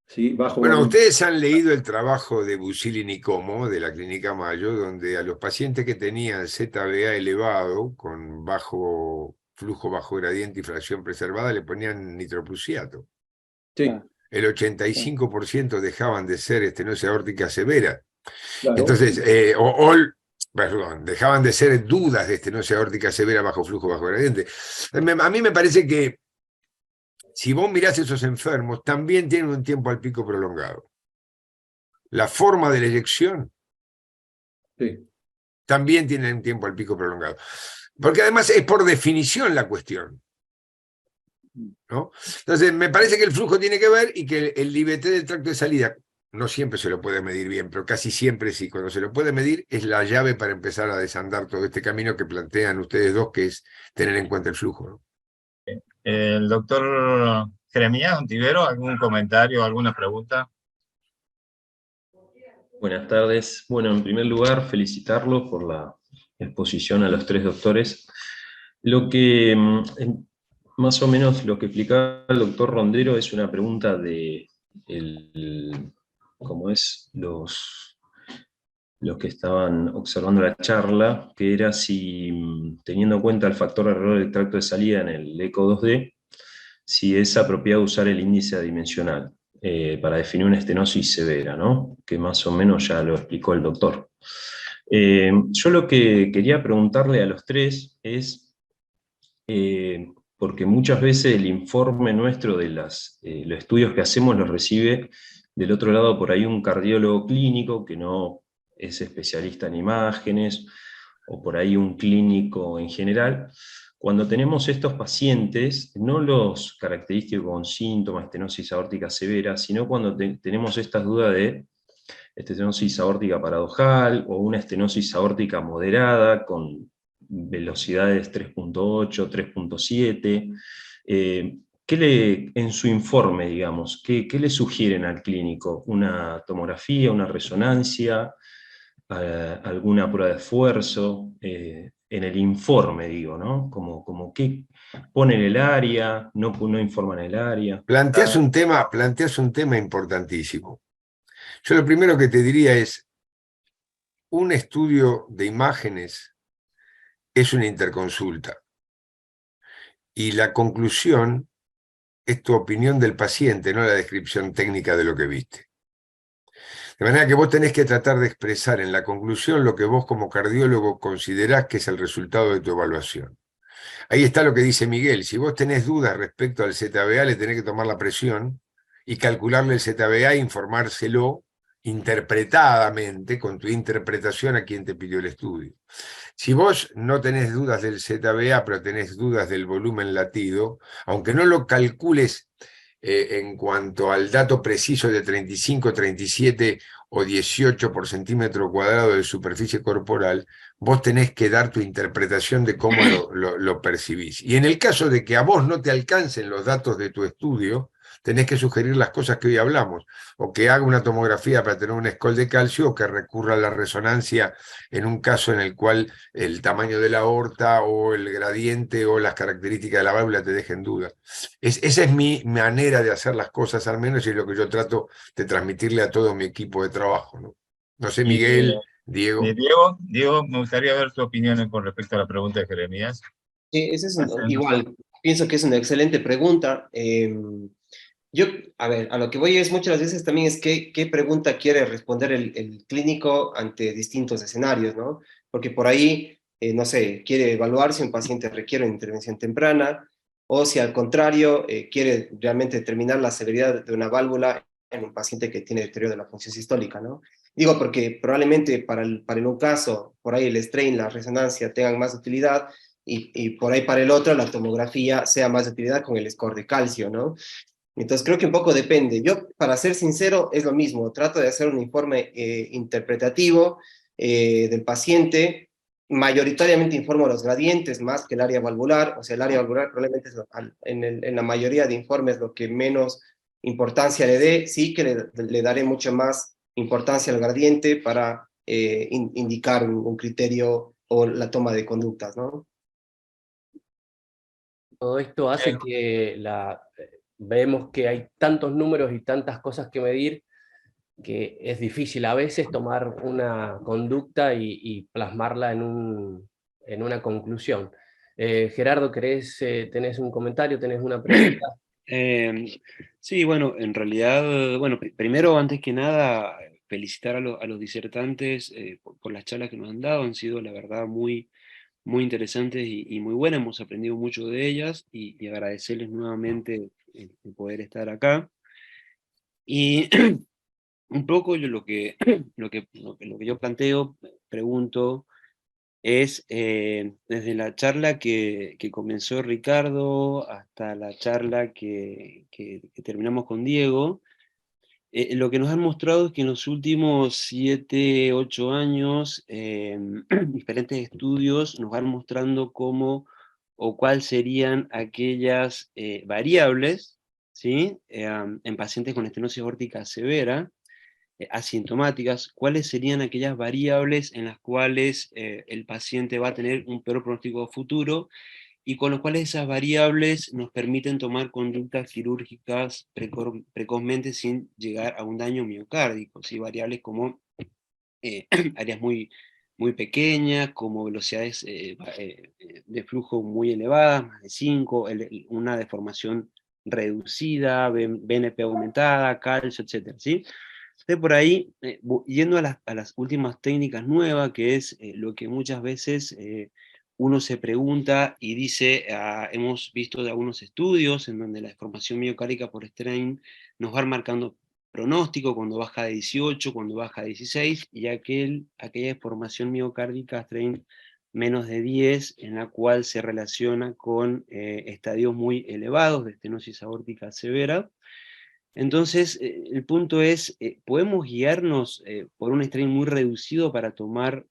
Sí, bueno, ustedes han leído el trabajo de Busili Nicomo de la Clínica Mayo, donde a los pacientes que tenían ZBA elevado, con bajo flujo, bajo gradiente y fracción preservada, le ponían nitroprusiato. Sí. El 85% dejaban de ser estenosis aórtica severa. Claro. Entonces, perdón, dejaban de ser dudas de estenosis aórtica severa bajo flujo, bajo gradiente. A mí me parece que si vos mirás esos enfermos, también tienen un tiempo al pico prolongado. La forma de la eyección Sí. también tiene un tiempo al pico prolongado. Porque además es por definición la cuestión, ¿no? Entonces, me parece que el flujo tiene que ver y que el IVT del tracto de salida, no siempre se lo puede medir bien, pero casi siempre sí. Cuando se lo puede medir, es la llave para empezar a desandar todo este camino que plantean ustedes dos, que es tener en cuenta el flujo, ¿no? El doctor Jeremías Ontivero, ¿algún comentario, alguna pregunta? Buenas tardes. Bueno, en primer lugar, felicitarlos por la exposición a los tres doctores. Lo que, más o menos lo que explicaba el doctor Rondero es una pregunta de cómo es los que estaban observando la charla, que era si, teniendo en cuenta el factor de error del tracto de salida en el ECO 2D, si es apropiado usar el índice adimensional para definir una estenosis severa, ¿no? Que más o menos ya lo explicó el doctor. Yo lo que quería preguntarle a los tres es, porque muchas veces el informe nuestro de los estudios que hacemos los recibe del otro lado por ahí un cardiólogo clínico que no es especialista en imágenes, o por ahí un clínico en general. Cuando tenemos estos pacientes, no los característicos con síntomas, estenosis aórtica severa, sino cuando tenemos estas dudas de estenosis aórtica paradojal o una estenosis aórtica moderada con velocidades 3.8, 3.7, en su informe, digamos, ¿qué le sugieren al clínico? ¿Una tomografía, una resonancia, alguna prueba de esfuerzo? En el informe, digo, ¿no? Como qué pone en el área, no informa en el área. Planteas un tema importantísimo. Yo lo primero que te diría es, un estudio de imágenes es una interconsulta. Y la conclusión es tu opinión del paciente, no la descripción técnica de lo que viste. De manera que vos tenés que tratar de expresar en la conclusión lo que vos como cardiólogo considerás que es el resultado de tu evaluación. Ahí está lo que dice Miguel, si vos tenés dudas respecto al ZBA, le tenés que tomar la presión y calcularle el ZBA e informárselo interpretadamente, con tu interpretación a quien te pidió el estudio. Si vos no tenés dudas del ZBA, pero tenés dudas del volumen latido, aunque no lo calcules en cuanto al dato preciso de 35, 37 o 18 por centímetro cuadrado de superficie corporal, vos tenés que dar tu interpretación de cómo lo percibís. Y en el caso de que a vos no te alcancen los datos de tu estudio, tenés que sugerir las cosas que hoy hablamos, o que haga una tomografía para tener un score de calcio, o que recurra a la resonancia en un caso en el cual el tamaño de la aorta o el gradiente o las características de la válvula te dejen dudas. Esa es mi manera de hacer las cosas, al menos, y es lo que yo trato de transmitirle a todo mi equipo de trabajo, ¿no? No sé, Miguel, Diego. Diego, me gustaría ver tu opinión con respecto a la pregunta de Jeremías. Sí, igual, pienso que es una excelente pregunta. Yo, a ver, a lo que voy es muchas veces también es qué pregunta quiere responder el clínico ante distintos escenarios, ¿no? Porque por ahí, no sé, quiere evaluar si un paciente requiere una intervención temprana o si al contrario quiere realmente determinar la severidad de una válvula en un paciente que tiene deterioro de la función sistólica, ¿no? Digo porque probablemente para un caso, por ahí el strain, la resonancia tengan más utilidad y por ahí para el otro la tomografía sea más de utilidad con el score de calcio, ¿no? Entonces creo que un poco depende. Yo, para ser sincero, es lo mismo. Trato de hacer un informe interpretativo del paciente. Mayoritariamente informo los gradientes más que el área valvular. O sea, el área valvular probablemente es en la mayoría de informes lo que menos importancia le dé. Sí que le daré mucho más importancia al gradiente para indicar un criterio o la toma de conductas, ¿no? Todo esto hace que vemos que hay tantos números y tantas cosas que medir que es difícil a veces tomar una conducta y plasmarla en una conclusión. Gerardo, tenés un comentario, tenés una pregunta? Sí, bueno, en realidad, bueno, primero, antes que nada, felicitar a los disertantes por las charlas que nos han dado, han sido, la verdad, muy, muy interesantes y muy buenas, hemos aprendido mucho de ellas y agradecerles nuevamente el poder estar acá. Y un poco lo que yo planteo, pregunto, es desde la charla que comenzó Ricardo hasta la charla que terminamos con Diego, lo que nos han mostrado es que en los últimos 7, 8 años, diferentes estudios nos van mostrando cómo o cuáles serían aquellas variables, ¿sí? En pacientes con estenosis aórtica severa, asintomáticas, cuáles serían aquellas variables en las cuales el paciente va a tener un peor pronóstico futuro y con los cuales esas variables nos permiten tomar conductas quirúrgicas precozmente sin llegar a un daño miocárdico, ¿sí? Variables como áreas muy pequeñas, como velocidades de flujo muy elevadas, más de 5, una deformación reducida, BNP aumentada, calcio, etc. ¿sí? Entonces por ahí, yendo a las últimas técnicas nuevas, que es lo que muchas veces uno se pregunta y dice, hemos visto de algunos estudios en donde la deformación miocárdica por strain nos va marcando pronóstico cuando baja de 18, cuando baja de 16, y aquella deformación miocárdica strain menos de 10, en la cual se relaciona con estadios muy elevados de estenosis aórtica severa. Entonces, el punto es, ¿podemos guiarnos por un strain muy reducido para tomar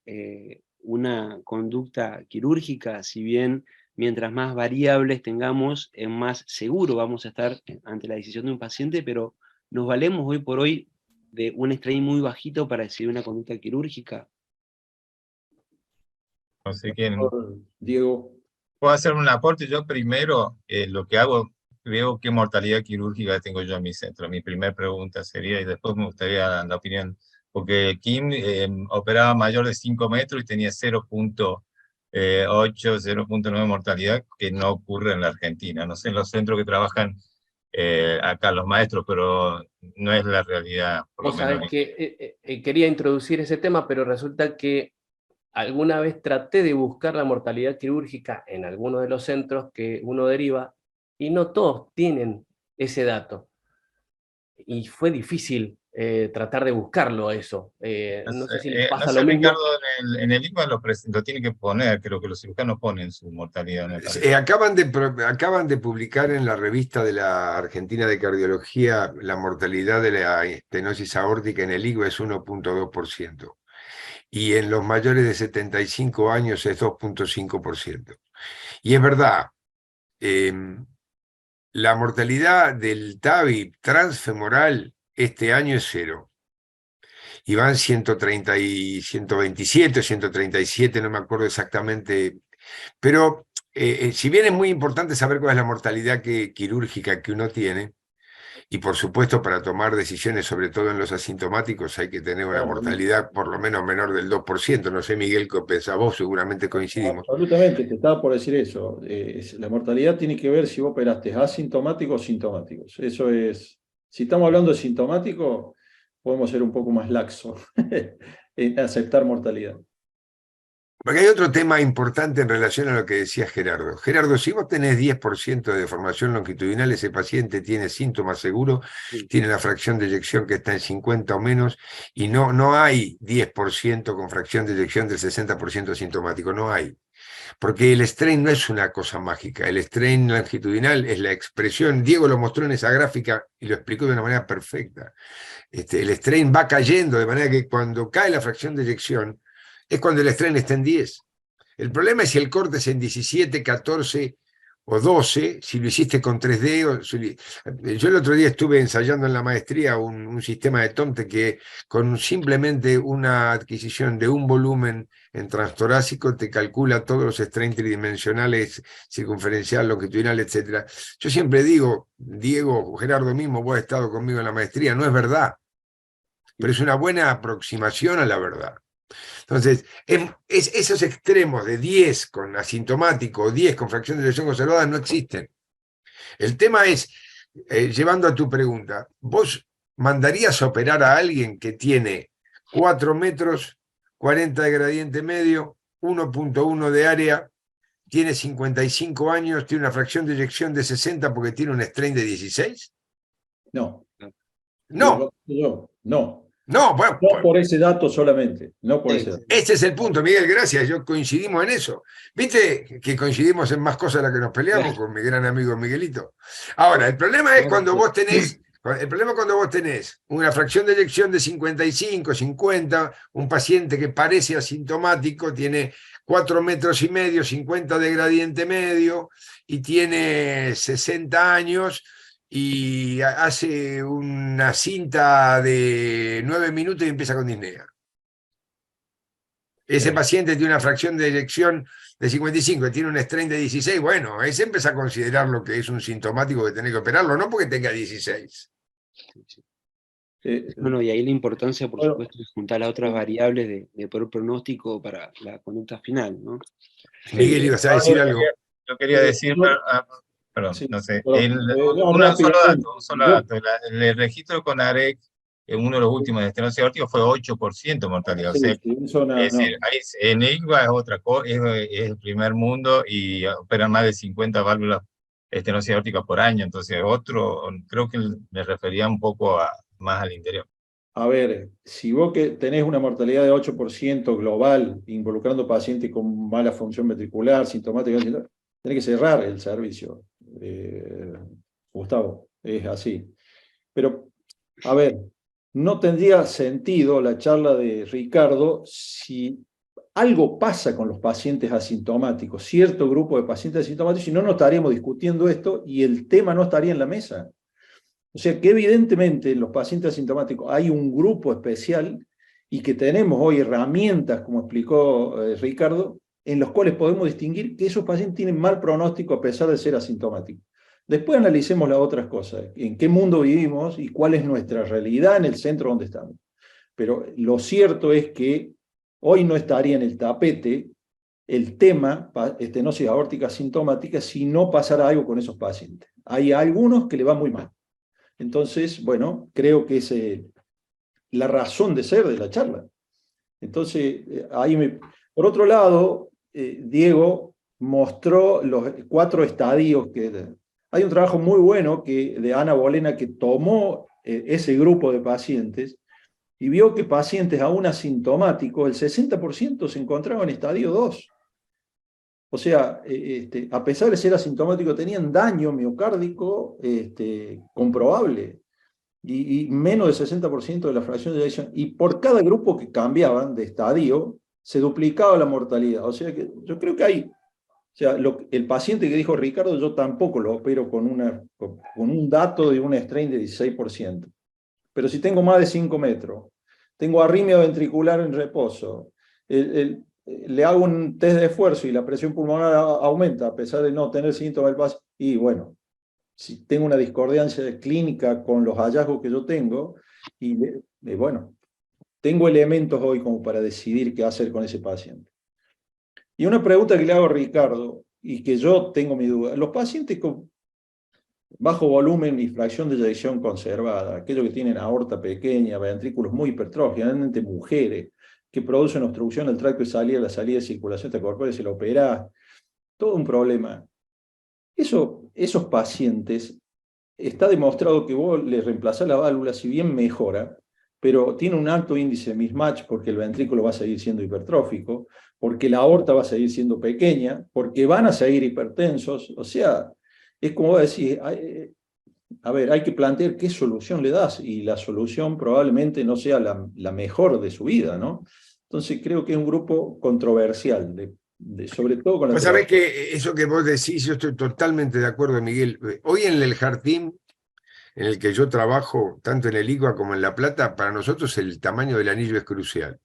una conducta quirúrgica? Si bien mientras más variables tengamos, más seguro vamos a estar ante la decisión de un paciente, pero ¿nos valemos hoy por hoy de un strain muy bajito para decidir una conducta quirúrgica? No sé quién. Diego. Puedo hacer un aporte. Yo primero, lo que hago, veo qué mortalidad quirúrgica tengo yo en mi centro. Mi primera pregunta sería, y después me gustaría la opinión, porque Kim operaba mayor de 5 metros y tenía 0.8, 0.9 mortalidad, que no ocurre en la Argentina. No sé en los centros que trabajan acá los maestros, pero no es la realidad, por lo Vos menos. sabés que quería introducir ese tema, pero resulta que alguna vez traté de buscar la mortalidad quirúrgica en alguno de los centros que uno deriva y no todos tienen ese dato. Y fue difícil tratar de buscarlo eso. No sé si les No pasa sé, lo mismo. Ricardo, en el IVA lo tiene que poner, creo que los cirujanos ponen su mortalidad. Me parece. Acaban de publicar en la revista de la Argentina de Cardiología la mortalidad de la estenosis aórtica en el IGO es 1.2%. Y en los mayores de 75 años es 2.5%. Y es verdad, la mortalidad del TAVI transfemoral este año es 0. Y van 130 y 127, 137, no me acuerdo exactamente. Pero si bien es muy importante saber cuál es la mortalidad quirúrgica que uno tiene, y por supuesto para tomar decisiones, sobre todo en los asintomáticos, hay que tener una mortalidad por lo menos menor del 2%. No sé, Miguel, ¿qué pensás vos? Seguramente coincidimos. Absolutamente, te estaba por decir eso. La mortalidad tiene que ver si vos operaste asintomáticos o sintomáticos. Eso es, si estamos hablando de sintomático, podemos ser un poco más laxos en aceptar mortalidad. Porque hay otro tema importante en relación a lo que decía Gerardo. Gerardo, si vos tenés 10% de deformación longitudinal, ese paciente tiene síntomas seguros, tiene la fracción de eyección que está en 50 o menos, y no hay 10% con fracción de eyección del 60% asintomático, no hay. Porque el strain no es una cosa mágica, el strain longitudinal es la expresión, Diego lo mostró en esa gráfica y lo explicó de una manera perfecta. El strain va cayendo, de manera que cuando cae la fracción de eyección, es cuando el strain está en 10. El problema es si el corte es en 17, 14 o 12, si lo hiciste con 3D. Yo el otro día estuve ensayando en la maestría un sistema de Tomte que con simplemente una adquisición de un volumen en transtorácico te calcula todos los strains tridimensionales, circunferencial, longitudinal, etc. Yo siempre digo, Diego, Gerardo mismo, vos has estado conmigo en la maestría, no es verdad, pero es una buena aproximación a la verdad. Entonces, esos extremos de 10 con asintomático o 10 con fracción de eyección conservada no existen. El tema es, llevando a tu pregunta, ¿vos mandarías a operar a alguien que tiene 4 metros, 40 de gradiente medio, 1.1 de área, tiene 55 años, tiene una fracción de eyección de 60 porque tiene un strain de 16? No. No. No. No, bueno, No por ese dato solamente. No por Sí, ese dato. ese es el punto, Miguel, gracias. Yo coincidimos en eso. ¿Viste que coincidimos en más cosas de las que nos peleamos con mi gran amigo Miguelito? Ahora, el problema es cuando vos tenés. El problema es cuando vos tenés una fracción de eyección de 55, 50, un paciente que parece asintomático, tiene 4,5 metros, 50 de gradiente medio y tiene 60 años y hace una cinta de 9 minutos y empieza con disnea. Ese paciente tiene una fracción de eyección de 55 y tiene un strain de 16, bueno, ese empieza a considerar lo que es un sintomático que tiene que operarlo, no porque tenga 16. Bueno, y ahí la importancia, por Bueno, supuesto, es juntar las otras variables de peor pronóstico para la conducta final, ¿no? Miguel, ibas a decir algo. Yo quería decir, perdón, Sí, no sé, perdón. No, un solo rápidamente. dato, el registro con AREC en uno de los últimos de estenosis aórtica fue 8% mortalidad. O sea, es decir, en IGVA es otra cosa, es el primer mundo y operan más de 50 válvulas de estenosis aórtica por año, entonces creo que me refería un poco más al interior. A ver, si vos que tenés una mortalidad de 8% global, involucrando pacientes con mala función ventricular, sintomática, tenés que cerrar el servicio. Gustavo, es así. Pero, a ver, no tendría sentido la charla de Ricardo si algo pasa con los pacientes asintomáticos, cierto grupo de pacientes asintomáticos, si no, no estaríamos discutiendo esto y el tema no estaría en la mesa. O sea que evidentemente en los pacientes asintomáticos hay un grupo especial y que tenemos hoy herramientas, como explicó Ricardo, en los cuales podemos distinguir que esos pacientes tienen mal pronóstico a pesar de ser asintomáticos. Después analicemos las otras cosas, en qué mundo vivimos y cuál es nuestra realidad en el centro donde estamos. Pero lo cierto es que hoy no estaría en el tapete el tema estenosis aórtica asintomática si no pasara algo con esos pacientes. Hay algunos que le va muy mal. Entonces, bueno, creo que es la razón de ser de la charla. Entonces, por otro lado, Diego mostró los 4 estadios hay un trabajo muy bueno de Ana Bolena que tomó ese grupo de pacientes y vio que pacientes aún asintomáticos, el 60% se encontraban en estadio 2. O sea, a pesar de ser asintomático, tenían daño miocárdico comprobable y menos del 60% de la fracción de eyección. Y por cada grupo que cambiaban de estadio, se duplicaba la mortalidad. O sea, que yo creo que hay... O sea, el paciente que dijo Ricardo, yo tampoco lo opero con un dato de un strain de 16%. Pero si tengo más de 5 metros, tengo arritmia ventricular en reposo, le hago un test de esfuerzo y la presión pulmonar aumenta a pesar de no tener síntomas del paciente, y bueno, si tengo una discordancia clínica con los hallazgos que yo tengo, y bueno, tengo elementos hoy como para decidir qué hacer con ese paciente. Y una pregunta que le hago a Ricardo, y que yo tengo mi duda, los pacientes con bajo volumen y fracción de eyección conservada, aquellos que tienen aorta pequeña, ventrículos muy hipertróficos, generalmente mujeres, que producen obstrucción al tracto de salida, la salida de circulación extracorpórea, se la operás, todo un problema. Esos pacientes, está demostrado que vos le reemplazás la válvula, si bien mejora, pero tiene un alto índice de mismatch porque el ventrículo va a seguir siendo hipertrófico, porque la aorta va a seguir siendo pequeña, porque van a seguir hipertensos, o sea, es como decir, a ver, hay que plantear qué solución le das, y la solución probablemente no sea la mejor de su vida, ¿no? Entonces creo que es un grupo controversial, sobre todo con la... Pues sabés que eso que vos decís, yo estoy totalmente de acuerdo, Miguel. Hoy en el jardín en el que yo trabajo, tanto en el IGVA como en La Plata, para nosotros el tamaño del anillo es crucial.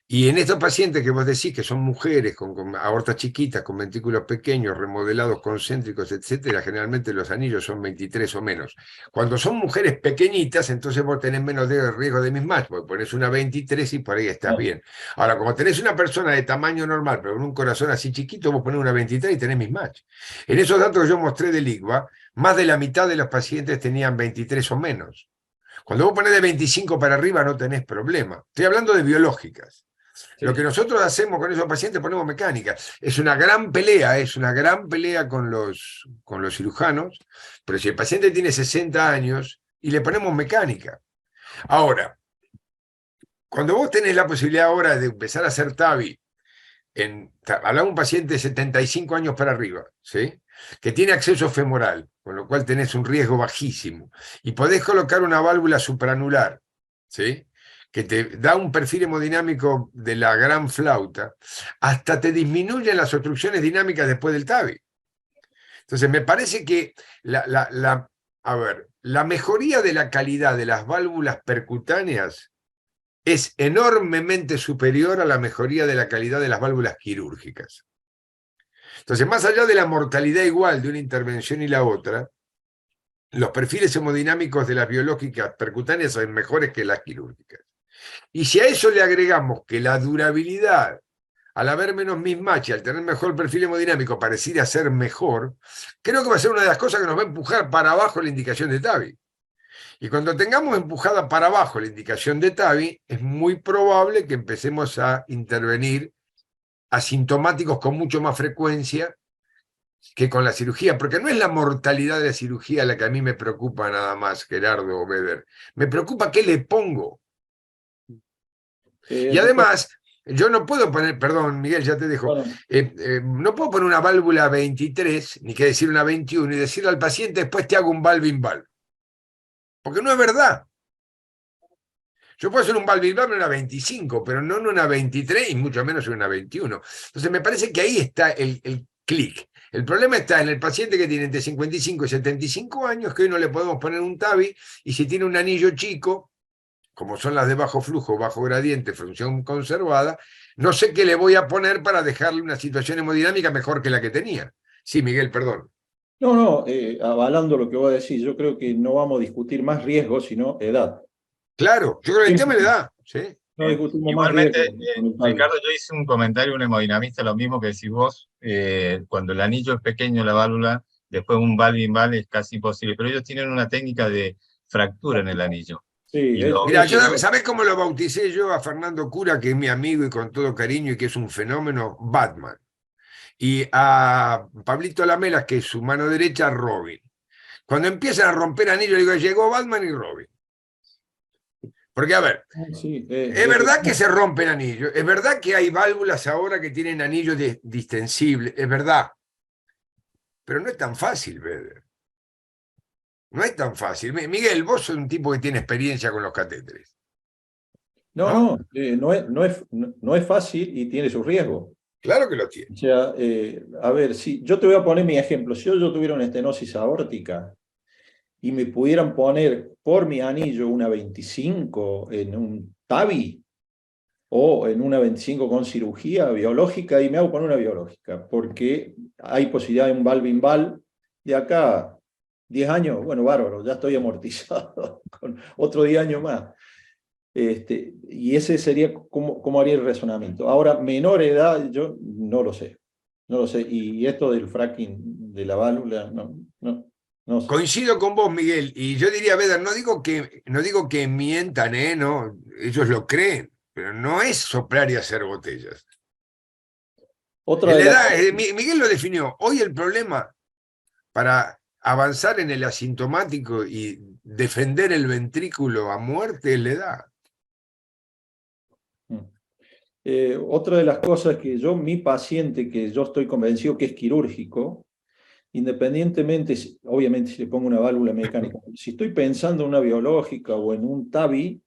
Y en estos pacientes que vos decís que son mujeres con aortas chiquitas, con ventrículos pequeños, remodelados concéntricos, etcétera, generalmente los anillos son 23 o menos. Cuando son mujeres pequeñitas, entonces vos tenés menos riesgo de mismatch, porque ponés una 23 y por ahí estás bien. Ahora, como tenés una persona de tamaño normal, pero con un corazón así chiquito, vos ponés una 23 y tenés mismatch. En esos datos que yo mostré del IGVA, más de la mitad de los pacientes tenían 23 o menos. Cuando vos ponés de 25 para arriba no tenés problema. Estoy hablando de biológicas. Sí. Lo que nosotros hacemos con esos pacientes, ponemos mecánica. Es una gran pelea con los cirujanos, pero si el paciente tiene 60 años y le ponemos mecánica. Ahora, cuando vos tenés la posibilidad ahora de empezar a hacer TAVI, hablamos de un paciente de 75 años para arriba, ¿sí? Que tiene acceso femoral, con lo cual tenés un riesgo bajísimo, y podés colocar una válvula supranular, ¿sí? Que te da un perfil hemodinámico de la gran flauta, hasta te disminuyen las obstrucciones dinámicas después del TAVI. Entonces, me parece que la mejoría de la calidad de las válvulas percutáneas es enormemente superior a la mejoría de la calidad de las válvulas quirúrgicas. Entonces, más allá de la mortalidad igual de una intervención y la otra, los perfiles hemodinámicos de las biológicas percutáneas son mejores que las quirúrgicas. Y si a eso le agregamos que la durabilidad, al haber menos mismatch y al tener mejor perfil hemodinámico, pareciera ser mejor, creo que va a ser una de las cosas que nos va a empujar para abajo la indicación de TAVI. Y cuando tengamos empujada para abajo la indicación de TAVI, es muy probable que empecemos a intervenir asintomáticos con mucho más frecuencia que con la cirugía, porque no es la mortalidad de la cirugía la que a mí me preocupa nada más, Gerardo o Beder. Me preocupa qué le pongo. Y además, yo no puedo poner, perdón, Miguel, ya te dejo, Bueno, no puedo poner una válvula 23, ni que decir una 21, y decirle al paciente, después te hago un valve-in-valve. Porque no es verdad. Yo puedo hacer un valve-in-valve en una 25, pero no en una 23 y mucho menos en una 21. Entonces me parece que ahí está el clic. El problema está en el paciente que tiene entre 55 y 75 años, que hoy no le podemos poner un TAVI, y si tiene un anillo chico, como son las de bajo flujo, bajo gradiente, función conservada, no sé qué le voy a poner para dejarle una situación hemodinámica mejor que la que tenía. Sí, Miguel, perdón. no, avalando lo que voy a decir, yo creo que no vamos a discutir más riesgo, sino edad. Claro, yo creo que el tema le da, ¿sí? No discutimos más Igualmente, riesgo con el TAVI. Ricardo, yo hice un comentario, un hemodinamista, lo mismo que decís vos, cuando el anillo es pequeño, la válvula, después un valve-in-valve es casi imposible, pero ellos tienen una técnica de fractura en el anillo. Sí, Y lo- Mira, ¿sabés cómo lo bauticé yo a Fernando Cura, que es mi amigo y con todo cariño y que es un fenómeno? Batman. Y a Pablito Lamelas, que es su mano derecha, Robin. Cuando empiezan a romper anillos, digo, llegó Batman y Robin. Porque, a ver, sí, es verdad que se rompen anillos, es verdad que hay válvulas ahora que tienen anillos distensibles, es verdad. Pero no es tan fácil, Beder. No es tan fácil. Miguel, vos sos un tipo que tiene experiencia con los catéteres. no es fácil y tiene su riesgo. Claro que lo tiene. O sea, a ver, si yo te voy a poner mi ejemplo. Si yo tuviera una estenosis aórtica y me pudieran poner por mi anillo una 25 en un TAVI o en una 25 con cirugía biológica, y me hago poner una biológica, porque hay posibilidad de un valve-in-valve de acá 10 años, bueno, bárbaro, ya estoy amortizado con otro 10 años más. Y ese sería cómo haría el razonamiento. Ahora, menor edad, yo no lo sé. No lo sé. Y esto del fracking de la válvula, no sé. Coincido con vos, Miguel, y yo diría, Beder, no digo que mientan, no, ellos lo creen, pero no es soplar y hacer botellas. Otra de las... Miguel lo definió. Hoy el problema para avanzar en el asintomático y defender el ventrículo a muerte es la edad. Otra de las cosas que mi paciente, que yo estoy convencido que es quirúrgico, independientemente, obviamente si le pongo una válvula mecánica, si estoy pensando en una biológica o en un TAVI,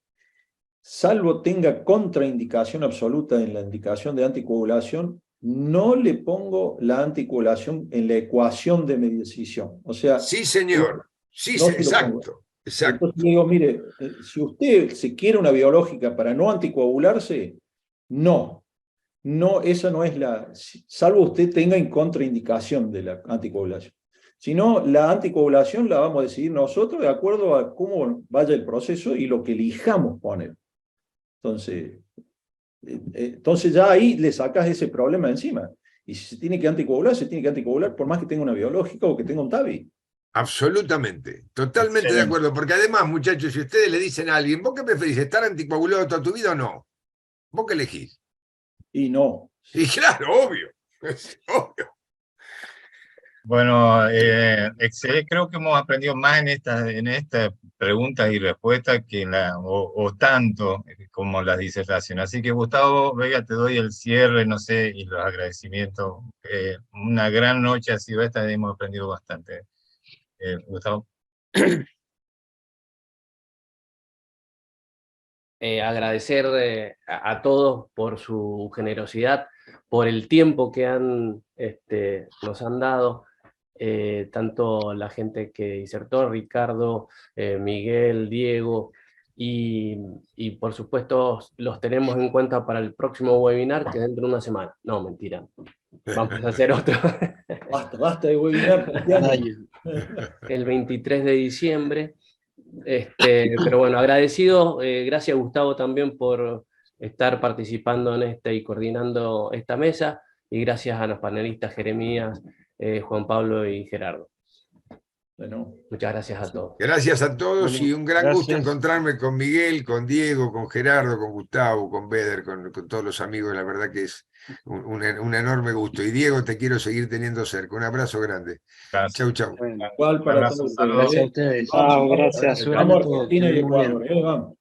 salvo tenga contraindicación absoluta en la indicación de anticoagulación, no le pongo la anticoagulación en la ecuación de mi decisión. O sea, sí, señor. Sí, no exacto. Entonces digo, mire, si usted se quiere una biológica para no anticoagularse, no, esa no es la, salvo usted tenga en contraindicación de la anticoagulación. Si no, la anticoagulación la vamos a decidir nosotros de acuerdo a cómo vaya el proceso y lo que elijamos poner. Entonces ya ahí le sacas ese problema encima. Y si se tiene que anticoagular, se tiene que anticoagular por más que tenga una biológica o que tenga un TAVI. Absolutamente, totalmente de acuerdo, porque además, muchachos, si ustedes le dicen a alguien, ¿vos qué preferís, estar anticoagulado toda tu vida o no? ¿Vos qué elegís? Y no. Y claro, obvio. Es obvio. Bueno, creo que hemos aprendido más en estas preguntas y respuestas que o tanto como las disertaciones. Así que Gustavo Vega, te doy el cierre, no sé, y los agradecimientos. Una gran noche ha sido esta, hemos aprendido bastante. Gustavo. Agradecer a todos por su generosidad, por el tiempo que nos han dado, tanto la gente que disertó, Ricardo, Miguel, Diego, y por supuesto los tenemos en cuenta para el próximo webinar, que es dentro de una semana. No, mentira. Vamos a hacer otro. Basta de webinar. El 23 de diciembre. Pero bueno, agradecido, gracias Gustavo también por estar participando en y coordinando esta mesa, y gracias a los panelistas Jeremías, Juan Pablo y Gerardo. Bueno, muchas gracias a todos. Gracias a todos, Bueno, y un gran gusto gracias. encontrarme con Miguel, con Diego, con Gerardo, con Gustavo, con Beder, con todos los amigos. La verdad que es un enorme gusto. Y Diego, te quiero seguir teniendo cerca. Un abrazo grande. Gracias. Chau, chau. Bueno, igual para Abrazo, todos saludos. ustedes. gracias a ustedes. Vamos, Gracias. vamos, Suerte a Argentina todos. y Que estén muy bien. Ecuador, vamos.